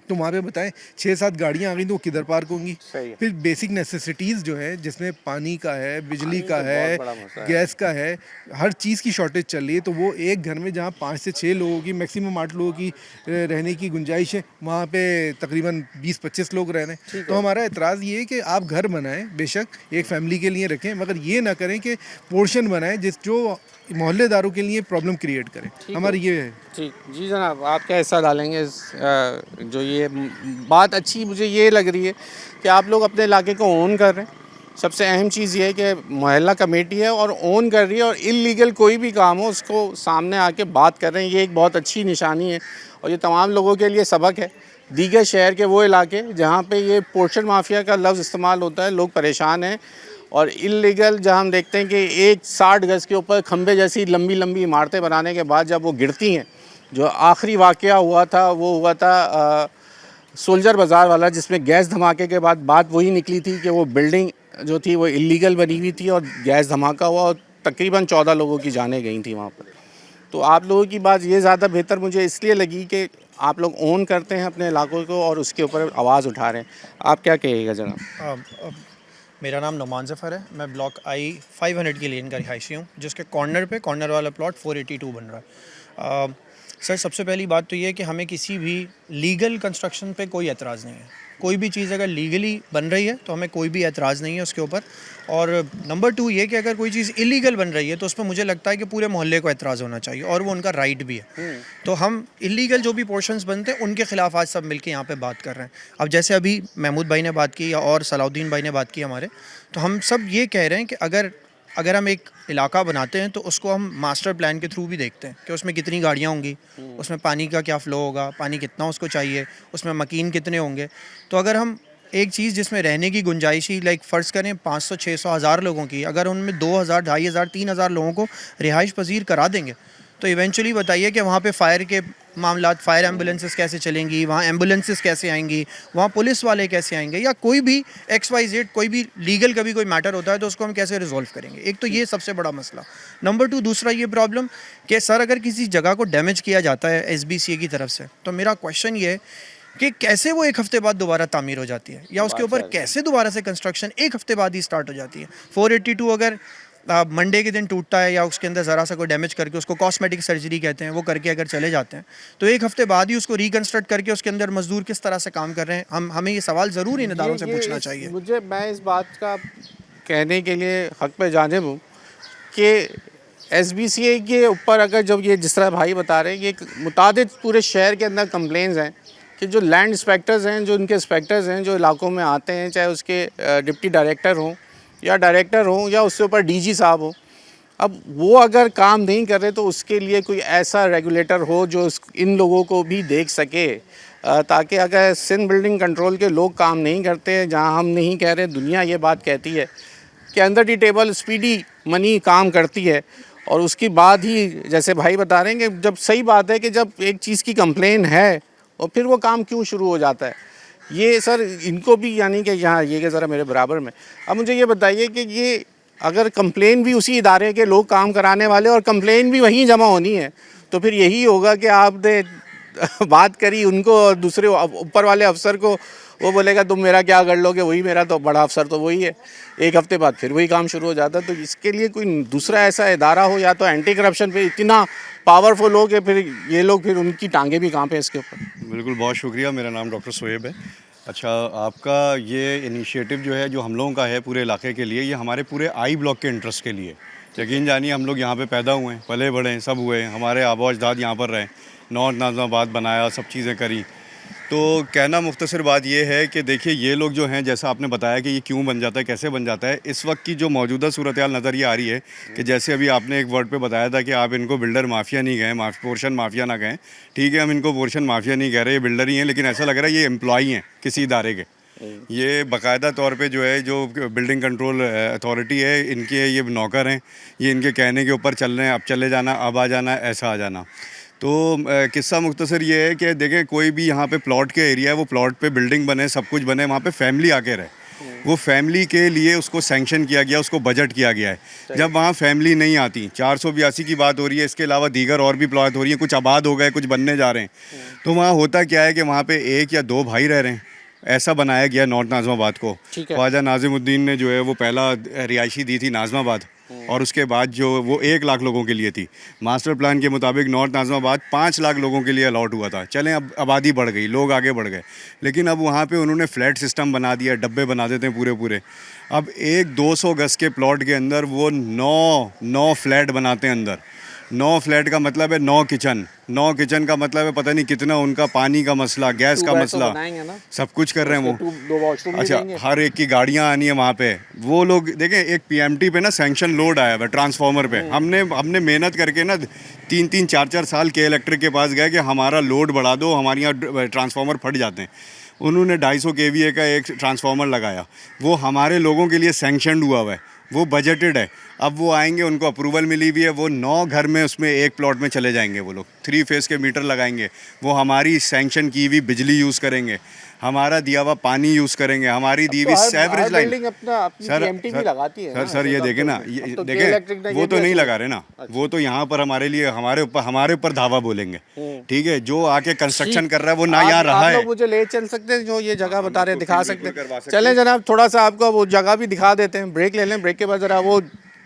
तो वहाँ पे बताएं 6-7 गाड़ियाँ आ गई तो वो किधर पार्क होंगी? सही है। फिर बेसिक नेसेसिटीज़ जो है, जिसमें पानी का है, बिजली पानी का तो है, बहुत बड़ा मसला है। गैस का है, हर चीज़ की शॉर्टेज चल रही है। तो वो एक घर में जहाँ 5 से 6 लोगों की, मैक्सिमम 8 लोगों की रहने की गुंजाइश है, वहाँ पे तकरीबन 20-25 लोग रह रहे हैं। तो हमारा एतराज़ ये है कि आप घर बनाएं, बेशक एक फैमिली के लिए रखें, मगर ये ना करें कि पोर्शन बनाएं जो मोहल्लेदारों के लिए प्रॉब्लम क्रिएट करें। हमारी ये है। ठीक जी जनाब, आप क्या हिस्सा डालेंगे इस जो ये बात अच्छी मुझे ये लग रही है कि आप लोग अपने इलाके को ओन कर रहे हैं। सबसे अहम चीज़ ये है कि मोहल्ला कमेटी है और ओन कर रही है, और इल्लीगल कोई भी काम हो उसको सामने आके बात कर रहे हैं। ये एक बहुत अच्छी निशानी है और ये तमाम लोगों के लिए सबक है। दीगर शहर के वो इलाके जहाँ पे ये पोर्शन माफिया का लफ्ज़ इस्तेमाल होता है, लोग परेशान हैं। और इल्लीगल जहाँ हम देखते हैं कि एक 60 गज़ के ऊपर खंबे जैसी लंबी लंबी इमारतें बनाने के बाद जब वो गिरती हैं, जो आखिरी वाक़या हुआ था वो हुआ था सोल्जर बाज़ार वाला, जिसमें गैस धमाके के बाद बात वही निकली थी कि वो बिल्डिंग जो थी वो इल्लीगल बनी हुई थी और गैस धमाका हुआ और तकरीबन 14 लोगों की जानें गई थी वहाँ पर। तो आप लोगों की बात ये ज़्यादा बेहतर मुझे इसलिए लगी कि आप लोग ओन करते हैं अपने इलाकों को और उसके ऊपर आवाज़ उठा रहे हैं। आप क्या कहिएगा जनाब? मेरा नाम नुमान ज़फ़र है। मैं ब्लॉक आई 500 की लेन का रिहायशी हूँ, जिसके कॉर्नर वाला प्लॉट 482 बन रहा है। सर, सबसे पहली बात तो ये है कि हमें किसी भी लीगल कंस्ट्रक्शन पे कोई एतराज़ नहीं है। कोई भी चीज़ अगर लीगली बन रही है तो हमें कोई भी एतराज़ नहीं है उसके ऊपर। और नंबर 2 ये कि अगर कोई चीज़ इलीगल बन रही है तो उस पर मुझे लगता है कि पूरे मोहल्ले को एतराज़ होना चाहिए और वो उनका राइट भी है। तो हम इलीगल जो भी पोर्शंस बनते हैं उनके ख़िलाफ़ आज सब मिलके यहाँ पे बात कर रहे हैं। अब जैसे अभी महमूद भाई ने बात की और सलाउद्दीन भाई ने बात की हमारे, तो हम सब ये कह रहे हैं कि अगर हम एक इलाका बनाते हैं तो उसको हम मास्टर प्लान के थ्रू भी देखते हैं कि उसमें कितनी गाड़ियाँ होंगी, उसमें पानी का क्या फ़्लो होगा, पानी कितना उसको चाहिए, उसमें मकीन कितने होंगे। तो अगर हम एक चीज़ जिसमें रहने की गुंजाइश ही लाइक फ़र्ज़ करें 500, 600, 1000 लोगों की, अगर उनमें 2000, 2500, 3000 लोगों को रिहाइश पजीर करा देंगे तो इवेंचुअली बताइए कि वहाँ पे फ़ायर के मामलात, फ़ायर एम्बुलेंसेस कैसे चलेंगी, वहाँ एम्बुलेंसेस कैसे आएंगी, वहाँ पुलिस वाले कैसे आएंगे, या कोई भी XYZ कोई भी लीगल कभी कोई मैटर होता है तो उसको हम कैसे रिजॉल्व करेंगे। एक तो ये सबसे बड़ा मसला। नंबर 2 दूसरा ये प्रॉब्लम कि सर अगर किसी जगह को डैमेज किया जाता है SBCA की तरफ से, तो मेरा क्वेश्चन ये है कि कैसे वो 1 हफ़्ते बाद दोबारा तामीर हो जाती है, या उसके ऊपर कैसे दोबारा से कंस्ट्रक्शन 1 हफ़्ते बाद ही स्टार्ट हो जाती है। 482 अगर मंडे के दिन टूटता है या उसके अंदर ज़रा सा कोई डैमेज करके, उसको कॉस्मेटिक सर्जरी कहते हैं, वो करके अगर चले जाते हैं तो 1 हफ़्ते बाद ही उसको रिकन्स्ट्रक्ट करके उसके अंदर मजदूर किस तरह से काम कर रहे हैं, हमें ये सवाल ज़रूर इन इदारों से पूछना चाहिए। मैं इस बात का कहने के लिए हक़ पे जानिब हूँ कि SBCA के ऊपर अगर जब ये जिस तरह भाई बता रहे हैं, ये मुतादिद पूरे शहर के अंदर कंप्लेंट्स हैं कि जो लैंड इंस्पेक्टर्स हैं, जो उनके इंस्पेक्टर्स हैं, जो इलाकों में आते हैं, चाहे उसके डिप्टी डायरेक्टर हों या डायरेक्टर हों या उससे ऊपर DG साहब हो, अब वो अगर काम नहीं कर रहे तो उसके लिए कोई ऐसा रेगुलेटर हो जो इन लोगों को भी देख सके, ताकि अगर सिंध बिल्डिंग कंट्रोल के लोग काम नहीं करते, जहाँ हम नहीं कह रहे, दुनिया ये बात कहती है कि under the table speedy money काम करती है, और उसके बाद ही जैसे भाई बता रहे हैं कि जब सही बात है कि जब एक चीज़ की कंप्लेन है और फिर वो काम क्यों शुरू हो जाता है। ये सर इनको भी यानी कि यहाँ ये कि ज़रा मेरे बराबर में। अब मुझे ये बताइए कि ये अगर कंप्लेन भी उसी इदारे के लोग काम कराने वाले और कंप्लेन भी वहीं जमा होनी है, तो फिर यही होगा कि आपने बात करी उनको और दूसरे ऊपर वाले अफसर को, वो बोलेगा तुम मेरा क्या कर लोगे, वही मेरा तो बड़ा अफसर तो वही है। 1 हफ़्ते बाद फिर वही काम शुरू हो जाता है। तो इसके लिए कोई दूसरा ऐसा इदारा हो, या तो एंटी करप्शन पे इतना पावरफुल हो कि फिर ये लोग फिर उनकी टांगें भी कहाँ पे इसके ऊपर। बिल्कुल, बहुत शुक्रिया। मेरा नाम डॉक्टर सोएब है। अच्छा, आपका ये इनिशिएटिव जो है, जो हम लोगों का है पूरे इलाके के लिए, ये हमारे पूरे आई ब्लॉक के इंटरेस्ट के लिए। यकीन जानिए, हम लोग यहाँ पे पैदा हुए हैं, पले बड़े हैं, सब हुए हैं, हमारे आबा अजदाद यहाँ पर रहे, नॉर्थ नाज़िमाबाद बनाया, सब चीज़ें करी। तो कहना मुख्तसर बात ये है कि देखिए, ये लोग जो हैं, जैसा आपने बताया कि ये क्यों बन जाता है, कैसे बन जाता है, इस वक्त की जो मौजूदा सूरत हाल नज़र ये आ रही है कि जैसे अभी आपने एक वर्ड पे बताया था कि आप इनको बिल्डर माफिया नहीं कहें, पोर्शन माफिया ना कहें। ठीक है, हम इनको पोर्शन माफिया नहीं कह रहे, ये बिल्डर ही हैं, लेकिन ऐसा लग रहा है ये एम्प्लॉई हैं किसी इदारे के। ये बाकायदा तौर पे जो है, जो बिल्डिंग कंट्रोल अथॉरिटी है, इनके ये नौकर हैं, ये इनके कहने के ऊपर चल रहे हैं, अब चले जाना, अब आ जाना, ऐसा आ जाना। तो किस्सा मुख्तसर ये है कि देखें, कोई भी यहाँ पे प्लॉट के एरिया है, वो प्लॉट पे बिल्डिंग बने, सब कुछ बने, वहाँ पे फैमिली आके रहे, वो फैमिली के लिए उसको सैंक्शन किया गया, उसको बजट किया गया है। जब वहाँ फैमिली नहीं आती, 482 की बात हो रही है, इसके अलावा दीगर और भी प्लॉट हो रही हैं, कुछ आबाद हो गए, कुछ बनने जा रहे हैं, तो वहाँ होता क्या है कि वहाँ पे 1 या 2 भाई रह रहे हैं। ऐसा बनाया गया नॉर्थ नाज़िमाबाद को। ख्वाजा नाज़िमुद्दीन ने जो है वो पहला रिहायशी दी थी नाज़िमाबाद, और उसके बाद जो वो 1 लाख लोगों के लिए थी। मास्टर प्लान के मुताबिक नॉर्थ नाज़िमाबाद 5 लाख लोगों के लिए अलॉट हुआ था। चलें, अब आबादी बढ़ गई, लोग आगे बढ़ गए, लेकिन अब वहाँ पे उन्होंने फ्लैट सिस्टम बना दिया, डब्बे बना देते हैं पूरे पूरे। अब एक 200 गज़ के प्लॉट के अंदर वो 9 फ्लैट बनाते हैं अंदर। 9 फ्लैट का मतलब है 9 किचन। 9 किचन का मतलब है पता नहीं कितना उनका पानी का मसला, गैस का मसला, सब कुछ कर रहे हैं वो। 2 वॉशरूम भी अच्छा, देंगे। हर एक की गाड़ियाँ आनी है वहाँ पे। वो लोग देखें, एक पीएमटी पे ना सैंक्शन लोड आया हुआ है ट्रांसफार्मर पे। हमने मेहनत करके ना 3-3, 4-4 साल के इलेक्ट्रिक के पास गए कि हमारा लोड बढ़ा दो, हमारे यहाँ ट्रांसफार्मर फट जाते हैं। उन्होंने 250 केवीए का एक ट्रांसफार्मर लगाया, वो हमारे लोगों के लिए सैंक्शनड हुआ हुआ है, वो बजटेड है। अब वो आएंगे, उनको अप्रूवल मिली हुई है, वो 9 घर में उसमें एक प्लॉट में चले जाएंगे। वो लोग 3 फेज़ के मीटर लगाएंगे, वो हमारी सैंक्शन की हुई बिजली यूज़ करेंगे, हमारा दिया हुआ पानी यूज़ करेंगे, हमारी दी हुई सेवरेज लाइन। पीएमटी भी लगाती है ना, सर ये देखें ना, ये देखें, वो तो नहीं लगा रहे ना, वो तो यहाँ पर हमारे लिए हमारे ऊपर धावा बोलेंगे। ठीक है, जो आके कंस्ट्रक्शन कर रहा है वो ना यहाँ रहा है। आप लोग मुझे ले चल सकते हैं, जो ये जगह बता रहे हैं, दिखा सकते हैं। चलें जनाब, थोड़ा सा आपको वो जगह भी दिखा देते हैं, ब्रेक ले लें, ब्रेक के बाद ज़रा वो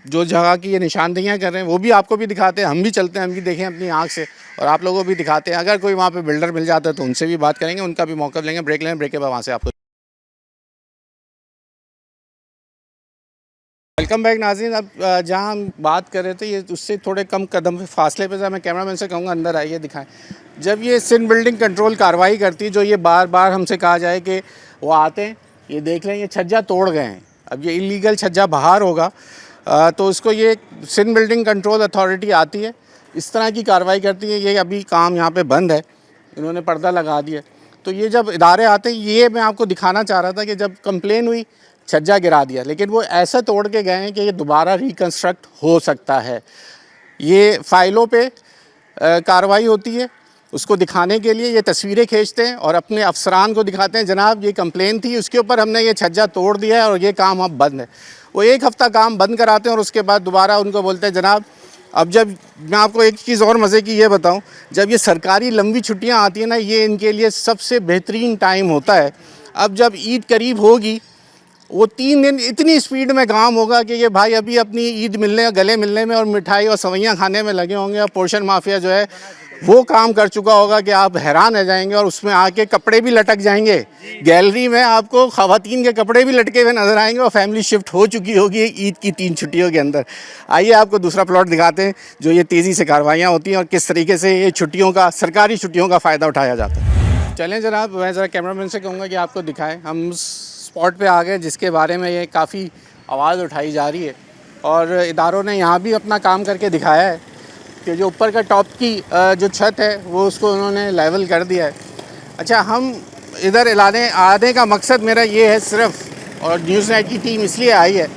जो जगह की ये निशानदेहियाँ कर रहे हैं वो भी आपको भी दिखाते हैं, हम भी चलते हैं, हम भी देखें अपनी आँख से, और आप लोगों को भी दिखाते हैं। अगर कोई वहाँ पे बिल्डर मिल जाता है तो उनसे भी बात करेंगे, उनका भी मौका लेंगे। ब्रेक लें, ब्रेक के बाद वहाँ से आपको वेलकम बैक नाज़रीन। अब जहाँ हम बात कर रहे थे, ये उससे थोड़े कम कदम पे फासले पे, मैं कैमरामैन से कहूँगा अंदर आइए, दिखाएं। जब ये सिंध बिल्डिंग कंट्रोल कार्रवाई करती है, जो ये बार बार हमसे कहा जाए कि वो आते हैं, ये देख लें, ये छज्जा तोड़ गए हैं, अब ये इलीगल छज्जा बाहर होगा, तो उसको ये सिंध बिल्डिंग कंट्रोल अथॉरिटी आती है, इस तरह की कार्रवाई करती है। ये अभी काम यहाँ पे बंद है, इन्होंने पर्दा लगा दिया। तो ये जब इदारे आते हैं, ये मैं आपको दिखाना चाह रहा था कि जब कंप्लेन हुई, छज्जा गिरा दिया, लेकिन वो ऐसा तोड़ के गए हैं कि ये दोबारा रिकन्स्ट्रक्ट हो सकता है। ये फ़ाइलों पे कार्रवाई होती है, उसको दिखाने के लिए ये तस्वीरें खींचते हैं और अपने अफसरान को दिखाते हैं, जनाब ये कंप्लेन थी, उसके ऊपर हमने ये छज्जा तोड़ दिया है और ये काम अब बंद है। वो 1 हफ़्ता काम बंद कराते हैं और उसके बाद दोबारा उनको बोलते हैं, जनाब अब जब मैं आपको एक चीज़ और मज़े की ये बताऊं, जब ये सरकारी लंबी छुट्टियां आती हैं ना, ये इनके लिए सबसे बेहतरीन टाइम होता है। अब जब ईद करीब होगी, वो 3 दिन इतनी स्पीड में काम होगा कि ये भाई अभी अपनी ईद मिलने, गले मिलने में और मिठाई और सवैयाँ खाने में लगे होंगे, और पोर्शन माफिया जो है वो काम कर चुका होगा कि आप हैरान रह जाएंगे। और उसमें आके कपड़े भी लटक जाएंगे, गैलरी में आपको ख़वातीन के कपड़े भी लटके हुए नज़र आएंगे, और फैमिली शिफ्ट हो चुकी होगी ईद की 3 छुट्टियों के अंदर। आइए आपको दूसरा प्लॉट दिखाते हैं, जो ये तेज़ी से कार्रवाइयाँ होती हैं और किस तरीके से ये छुट्टियों का, सरकारी छुट्टियों का फ़ायदा उठाया जाता है। चलें जनाब, मैं ज़रा कैमरामैन से कहूँगा कि आपको दिखाएँ। हम स्पॉट पे आ गए जिसके बारे में ये काफ़ी आवाज़ उठाई जा रही है, और इदारों ने यहाँ भी अपना काम करके दिखाया है कि जो ऊपर का टॉप की जो छत है वो उसको उन्होंने लेवल कर दिया है। अच्छा, हम इधर आने का मकसद मेरा ये है सिर्फ, और न्यूज़ नाइट की टीम इसलिए आई है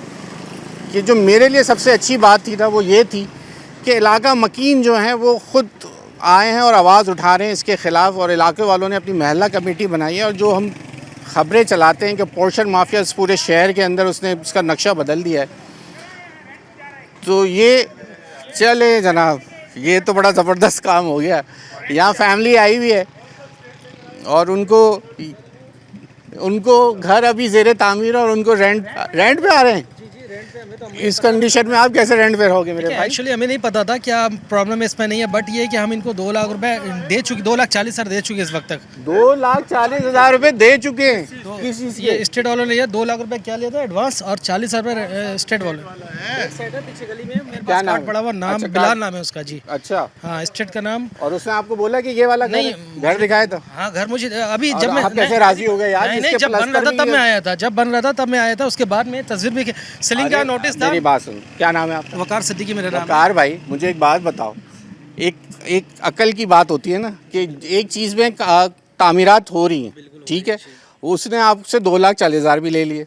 कि जो मेरे लिए सबसे अच्छी बात थी ना, वो ये थी कि इलाका मकीन जो हैं वो ख़ुद आए हैं और आवाज़ उठा रहे हैं इसके ख़िलाफ़, और इलाके वालों ने अपनी महल्ला कमेटी बनाई है। और जो हम ख़बरें चलाते हैं कि पोर्शन माफिया इस पूरे शहर के अंदर उसने उसका नक्शा बदल दिया है, तो ये चले जनाब, ये तो बड़ा ज़बरदस्त काम हो गया। यहाँ फैमिली आई हुई है और उनको घर अभी ज़ेरे तामीर है, और उनको रेंट पे आ रहे हैं। इस कंडीशन में आप कैसे रेंट पे रहोगे मेरे भाई? एक्चुअली हमें नहीं पता था क्या प्रॉब्लम इसमें नहीं है, बट ये कि हम इनको 2 लाख रुपए दे चुके, 2,40,000 दे चुके इस वक्त तक। 2,40,000 रुपए दे चुके हैं किस चीज़ ये के? स्टेट वालों ने 2 लाख रुपए क्या लिया था एडवांस और 40,000 रुपए स्टेट वालों। एक साइड है पीछे गली में, मेरे क्या पास नाम कार्ड पड़ा हुआ, नाम अच्छा, बिलाल कार्ड। नाम है उसका जी। अच्छा, हाँ, स्टेट का नाम। और उसने आपको बोला कि ये वाला घर नहीं, है? घर दिखाया था? हाँ, घर मुझे अभी और जब मैं आप कैसे राजी हो गए यार? नहीं, जिसके जब बन प्लस्तर रहा था भी तब है। मैं आया था, जब बन रहा था तब मैं आया था। उसके बाद में तस्वीर भी सेलिंग का अरे, नोटिस था। मेरी बात सुन, क्या नाम है आपका? वकार सिद्दीकी मेरा नाम है। वकार भाई, मुझे एक बात बताओ, एक अकल की बात होती है ना कि एक चीज़ में तामीरात हो रही हैं, ठीक है, उसने आपसे 2,40,000 भी ले लिए,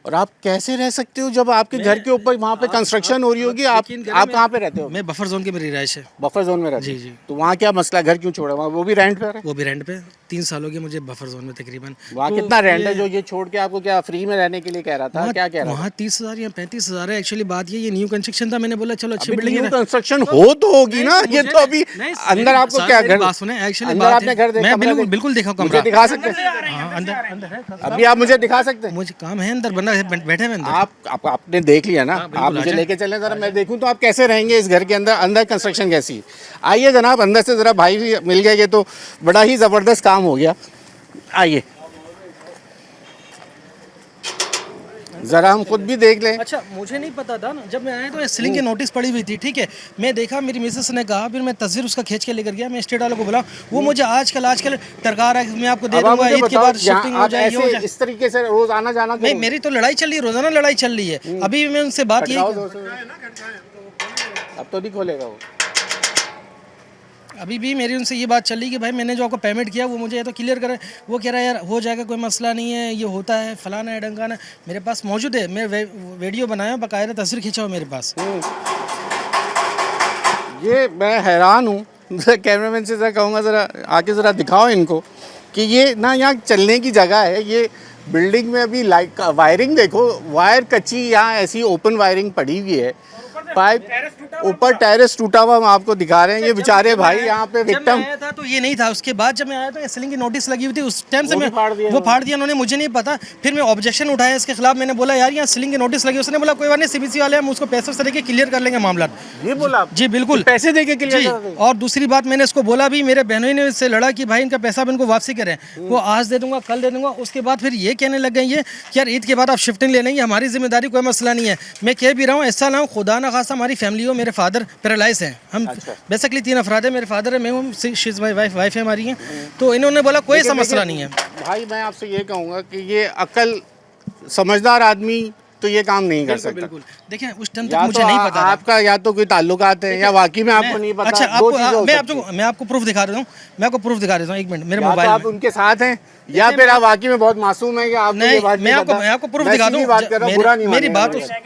और आप कैसे रह सकते हो जब आपके घर के ऊपर वहाँ पे कंस्ट्रक्शन हो रही होगी? आप कहाँ पे रहते हो? मैं बफर जोन की मेरी रिहाइश है। बफर जोन में रहते जी, हो? जी। तो वहाँ क्या मसला, घर क्यों छोड़ा? वहाँ वो भी रेंट पे है? वो भी रेंट पे 3 साल हो गए मुझे बफर जोन में तकरीबन। वहाँ तो कितना रेंट है जो ये छोड़ के आपको क्या फ्री में रहने के लिए कह रहा था? क्या कह रहा था? वहाँ 30,000 या 35,000 है। एक्चुअली बात ये न्यू कंस्ट्रक्शन था, मैंने बोला चलो अच्छी अभी बिल्डिंग न्यू है। कंस्ट्रक्शन हो तो होगी ना, ये तो अभी अंदर आपको क्या घर, बात सुने, एक्चुअली अंदर बात आपने घर देखा? मैं बिल्कुल देखा मुझे कमरा। दिखा सकते हैं? हाँ, अंदर है। अभी आप मुझे दिखा सकते हैं? मुझे काम है अंदर, बंदा है, बैठे हैं अंदर। आपने देख लिया ना, बिल्कुल, आप मुझे आजा। लेके चलें जरा, मैं देखूं तो आप कैसे रहेंगे इस घर के अंदर? अंदर कंस्ट्रक्शन कैसी है? आइए जनाब, अंदर से ज़रा भाई भी मिल गए, ये तो बड़ा ही ज़बरदस्त काम हो गया। आइए ज़रा हम खुद भी देख लें। अच्छा, मुझे नहीं पता था ना, जब मैं आया तो सीलिंग की नोटिस पड़ी हुई थी, ठीक है। मैं देखा, मेरी मिसेस ने कहा, फिर मैं तस्वीर उसका खींच के लेकर गया। मैं स्टेट वालों को बोला, वो मुझे आजकल टरका रहा है, मैं आपको दे अब आप दूंगा, मुझे ईद के बताओ, बाद यहाँ शिफ्टिंग हो आप जाएगी, हो ऐसे जाए। इस तरीके से रोज आना जाना करोगे? मेरी तो लड़ाई चल रही है, रोजाना लड़ाई चल रही है। अभी मैं उनसे बात ये, खटकाओ दोस्तों। अब तो नहीं खोलेगा वो। अभी भी मेरी उनसे ये बात चल रही कि भाई मैंने जो आपको पेमेंट किया वो मुझे तो क्लियर करे। वो कह रहा है यार हो जाएगा, कोई मसला नहीं है, ये होता है, फलाना है, डंगाना है। मेरे पास मौजूद है, मैं वीडियो बनाया, बाकायदा तस्वीर खींचा हुआ मेरे पास। ये मैं हैरान हूँ। कैमरामैन से ज़रा कहूँगा, ज़रा आके ज़रा दिखाओ इनको कि ये ना यहाँ चलने की जगह है। ये बिल्डिंग में अभी लाइट का वायरिंग देखो, वायर कच्ची, यहाँ ऐसी ओपन वायरिंग पड़ी हुई है। पाइप ऊपर टेरेस टूटा हुआ हम आपको दिखा रहे हैं। ये बेचारे भाई यहाँ पे जब मैं विक्टिम। आया था तो ये नहीं था। उसके बाद जब मैं आया तो सीलिंग की नोटिस लगी हुई थी, उस टाइम से वो भी मैं फाड़ दिया वो फाड़ दिया उन्होंने, मुझे नहीं पता। फिर मैं ऑब्जेक्शन उठाया इसके खिलाफ। मैंने बोला यार यहाँ सीलिंग की नोटिस लगी। उसने बोला कोई बात नहीं, सीबीसी वाले हम उसको पैसे से लेके क्लियर कर लेंगे मामला। ये बोला? जी बिल्कुल, पैसे दे के जी। क्लियर कर देंगे? और दूसरी बात मैंने इसको बोला भी, मेरे बहनों ने इससे लड़ा कि भाई इनका पैसा इनको वापसी करें। वो आज दे दूंगा, कल दे दूंगा। उसके बाद फिर ये कहने लग गए ये कि यार ईद के बाद आप शिफ्टिंग ले लेंगे, हमारी जिम्मेदारी, कोई मसला नहीं है। मैं कह भी रहा हूँ, ऐसा ना हो खुदा ना खासा हमारी फैमिली हो, मेरे फादर पैरालाइज हैं। हम बेसिकली 3 अफराद है, मेरे फादर है, मैं हूँ, शीज माई वाइफ है हमारी है। तो इन्होंने बोला कोई ऐसा मसला नहीं है। भाई मैं आपसे ये कहूँगा कि ये अकल समझदार आदमी तो ये काम नहीं कर सकता। बिल्कुल, देखें उस टाइम तक या मुझे तो नहीं पता था। आपका या तो कोई ताल्लुकात है या वाकई में आपको नहीं पता। अच्छा, दो चीज़ें हो मैं सकती हैं। आपको प्रूफ दिखा देता हूँ। मैं आपको प्रूफ दिखा देता हूँ, 1 मिनट मेरे या तो मोबाइल आप में। उनके साथ हैं या फिर आप वाकई में बहुत मासूम हैं कि आपको नहीं, ये बात मैं नहीं पता। आपको प्रूफ मैं दिखा सीधी दूँ। बात कर रहा हूँ, बुरा नहीं मेरी मानिएगा बात मेरा।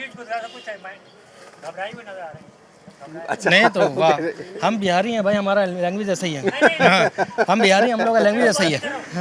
अच्छा। नहीं तो वाह, हम बिहारी हैं भाई, हमारा लैंग्वेज ऐसा ही है। हाँ, हम बिहारी, हम लोग का लैंग्वेज ऐसा ही है।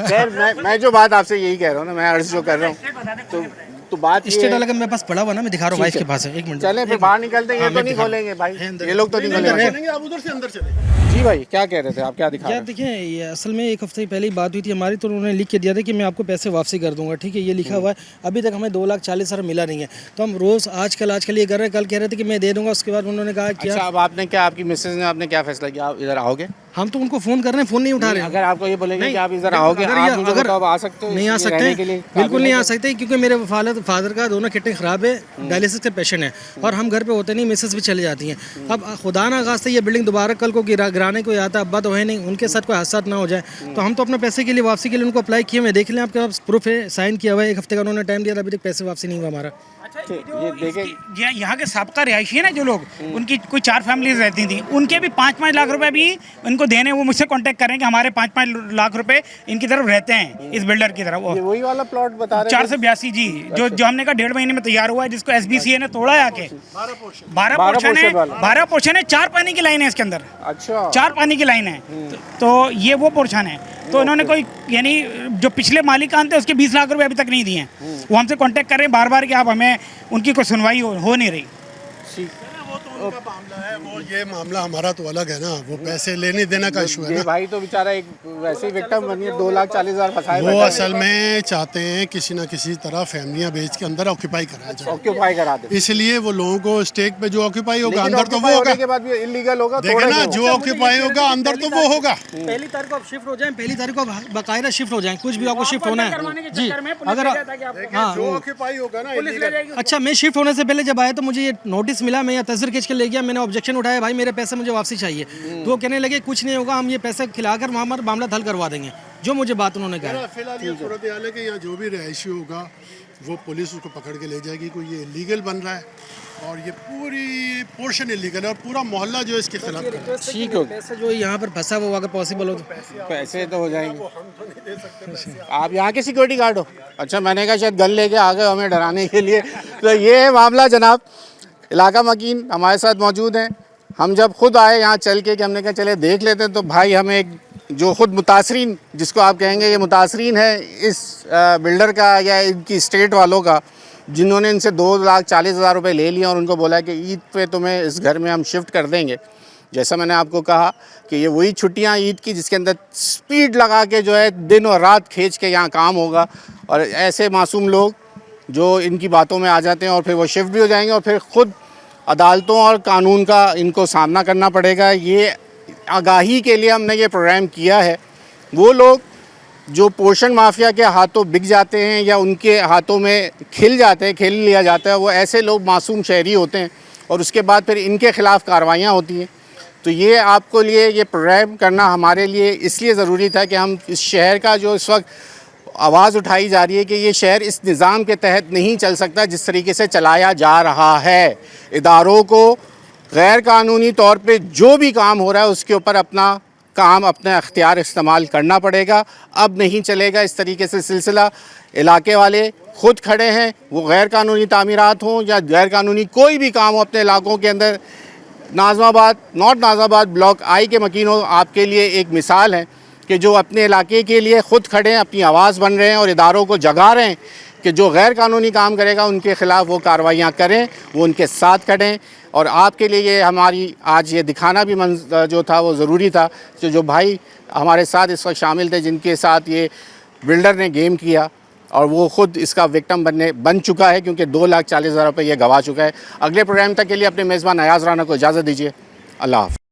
खैर मैं जो बात आपसे यही कह रहा हूँ ना, मैं अर्ज जो कर रहा हूँ तो बात ये स्टेट है। वाला का मेरे पास पड़ा हुआ ना, मैं दिखा रहा हूँ, वाइफ के पास है। 1 मिनट चले फिर बाहर निकलते हैं। ये तो नहीं खोलेंगे भाई, ये लोग तो नहीं खोलेंगे। आप उधर से अंदर चले। जी भाई क्या कह रहे थे आप, क्या दिखा रहे यार थे? देखिए, ये असल में 1 हफ्ते पहले ही बात हुई थी हमारी, तो उन्होंने लिख के दिया था कि मैं आपको पैसे वापसी कर दूंगा, ठीक है, ये लिखा हुआ है। अभी तक हमें 2,40,000 मिला नहीं है। तो हम रोज़ आजकल ये कर रहे हैं। कल कह रहे थे कि मैं दे दूंगा, उसके बाद उन्होंने कहा कि अच्छा, अब आपने क्या, आपकी मिसेज ने आपने क्या फैसला किया, आप इधर आओगे? हम तो उनको फ़ोन कर रहे हैं, फ़ोन नहीं उठा रहे हैं। अगर आपको ये बोलेंगे कि आप इधर आओगे, आप मुझे बताओ, आप आ सकते हो? नहीं आ इसमें सकते, रहने के लिए बिल्कुल नहीं आ सकते, क्योंकि मेरे फादर का दोनों किडनी ख़राब है, डायलिसिस के पेशेंट हैं, और हम घर पे होते नहीं, मिसेस भी चले जाती हैं। अब खुदा ना खास्ते ये बिल्डिंग दोबारा कल को गिराने को आता, अब्बा तो है नहीं, उनके साथ कोई हादसा ना हो जाए। तो हम तो अपने पैसे के लिए, वापसी के लिए उनको अप्लाई किए। मैं देख लें, आपके पास प्रूफ है, साइन किया हुआ है। 1 हफ्ते का उन्होंने टाइम दिया था, अभी तक पैसे वापसी नहीं हुआ हमारा। ये देखें, यहाँ के साबका रिहायशी है ना जो लोग, उनकी कोई 4 फैमिलीज रहती थी, उनके भी 5-5 लाख रुपए भी उनको देने। वो मुझसे कांटेक्ट करें कि हमारे 5-5 लाख रुपए इनकी तरफ रहते हैं, इस बिल्डर की तरफ। ये वही वाला प्लॉट बता रहे 482 जी, जो हमने कहा 1.5 महीने में तैयार हुआ है, जिसको SBCA ने तोड़ा है आके। 12 पोर्शन है, 12 पोर्शन है, 4 पानी की लाइन है इसके अंदर। अच्छा, 4 पानी की लाइन है। तो ये वो पोर्शन है। तो इन्होंने कोई, यानी जो पिछले मालिकान थे उसके 20 लाख रुपए अभी तक नहीं दिए हैं। वो हमसे कांटेक्ट कर रहे हैं बार बार कि आप हमें, उनकी कोई सुनवाई हो नहीं रही। वो तो उनका मामला है, वो ये मामला हमारा तो अलग है ना, वो पैसे लेने देने का इशू है ये ना। भाई तो बेचारा एक वैसे ही विक्टिम बनी है, 2,40,000 फंसाए वो बैठा है। असल में चाहते हैं किसी ना किसी तरह फैमिलियां बेच के अंदर ऑक्यूपाई कराया जाए, ऑक्यूपाई करा दे, इसलिए वो लोगों को स्टेक पे जो ऑक्यूपाई होगा लेकिन अंदर तो occupy वो होने होगा। के बाद भी इलीगल होगा, देखे तोड़ेंगे ना, वो। जो ऑक्यूपाई होगा अंदर तो वो होगा। पहली तारीख को आप शिफ्ट हो जाएं, पहली तारीख को बकायदा शिफ्ट हो जाएं, कुछ भी आपको शिफ्ट होना है जी। अगर हाँ जो ऑक्यूपाई होगा ना illegal, अच्छा, मैं शिफ्ट होने से पहले जब आया तो मुझे ये नोटिस मिला, मैं यहाँ तस्वीर खींच के ले गया, मैंने ऑब्जेक्शन उठाया, भाई मेरे पैसे मुझे वापसी चाहिए। तो वो कहने लगे कुछ नहीं होगा, हम ये पैसे खिलाकर वहाँ पर मामला हल करवा देंगे, जो मुझे बात उन्होंने कहा। फिलहाल ये सूरत हाल है कि यहाँ जो भी रिहायशी होगा वो पुलिस उसको पकड़ के ले जाएगी, कोई ये इलीगल बन रहा है और ये पूरी पोर्शन इलीगल है और पूरा मोहल्ला जो है इसके खिलाफ खड़ा है। ठीक हो, पैसे जो यहाँ पर फंसा वो अगर पॉसिबल हो तो पैसे तो हो जाएंगे। आप यहाँ के सिक्योरिटी गार्ड हो? अच्छा, मैंने कहा शायद गन लेके आ गए हमें डराने के लिए। तो ये है मामला जनाब। इलाका मकीन हमारे साथ मौजूद हैं। हम जब खुद आए यहाँ चल के कि हमने कहा चले देख लेते हैं, तो भाई हमें एक जो खुद मुतासरीन, जिसको आप कहेंगे ये मुतासरीन है इस बिल्डर का या इनकी स्टेट वालों का, जिन्होंने इनसे 2,40,000 रुपये ले लिए और उनको बोला कि ईद पे तुम्हें इस घर में हम शिफ्ट कर देंगे। जैसा मैंने आपको कहा कि ये वही छुट्टियां ईद की जिसके अंदर स्पीड लगा के जो है दिन और रात खींच के यहाँ काम होगा, और ऐसे मासूम लोग जो इनकी बातों में आ जाते हैं और फिर वो शिफ्ट भी हो जाएंगे और फिर ख़ुद अदालतों और कानून का इनको सामना करना पड़ेगा। ये आगाही के लिए हमने ये प्रोग्राम किया है। वो लोग जो पोषण माफिया के हाथों बिक जाते हैं या उनके हाथों में खिल लिया जाता है, वो ऐसे लोग मासूम शहरी होते हैं और उसके बाद फिर इनके ख़िलाफ़ कार्रवाइयाँ होती हैं। तो ये आपको लिए ये प्रोग्राम करना हमारे लिए इसलिए ज़रूरी था कि हम इस शहर का जो इस वक्त आवाज़ उठाई जा रही है कि ये शहर इस निज़ाम के तहत नहीं चल सकता जिस तरीके से चलाया जा रहा है। इदारों को गैर कानूनी तौर पे जो भी काम हो रहा है उसके ऊपर अपना काम, अपना अख्तियार इस्तेमाल करना पड़ेगा। अब नहीं चलेगा इस तरीके से सिलसिला। इलाके वाले खुद खड़े हैं, वो गैर कानूनी तामीरात हों या गैर कानूनी कोई भी काम हो अपने इलाकों के अंदर। नाज़माबाद, नॉर्थ नाज़माबाद ब्लॉक आई के मकीनों आपके लिए एक मिसाल है कि जो अपने इलाके के लिए ख़ुद खड़े हैं, अपनी आवाज़ बन रहे हैं और इदारों को जगा रहे हैं कि जो गैर कानूनी काम करेगा उनके ख़िलाफ़ वो कार्रवाइयाँ करें, वो उनके साथ खड़ें। और आपके लिए ये हमारी आज ये दिखाना भी जो था वो ज़रूरी था कि जो भाई हमारे साथ इस वक्त शामिल थे, जिनके साथ ये बिल्डर ने गेम किया और वो ख़ुद इसका विक्टिम बन चुका है, क्योंकि 2,40,000 रुपये ये गवा चुका है। अगले प्रोग्राम तक के लिए अपने मेज़बान अयाज़ राना को इजाज़त दीजिए। अल्लाह हाफ़िज़।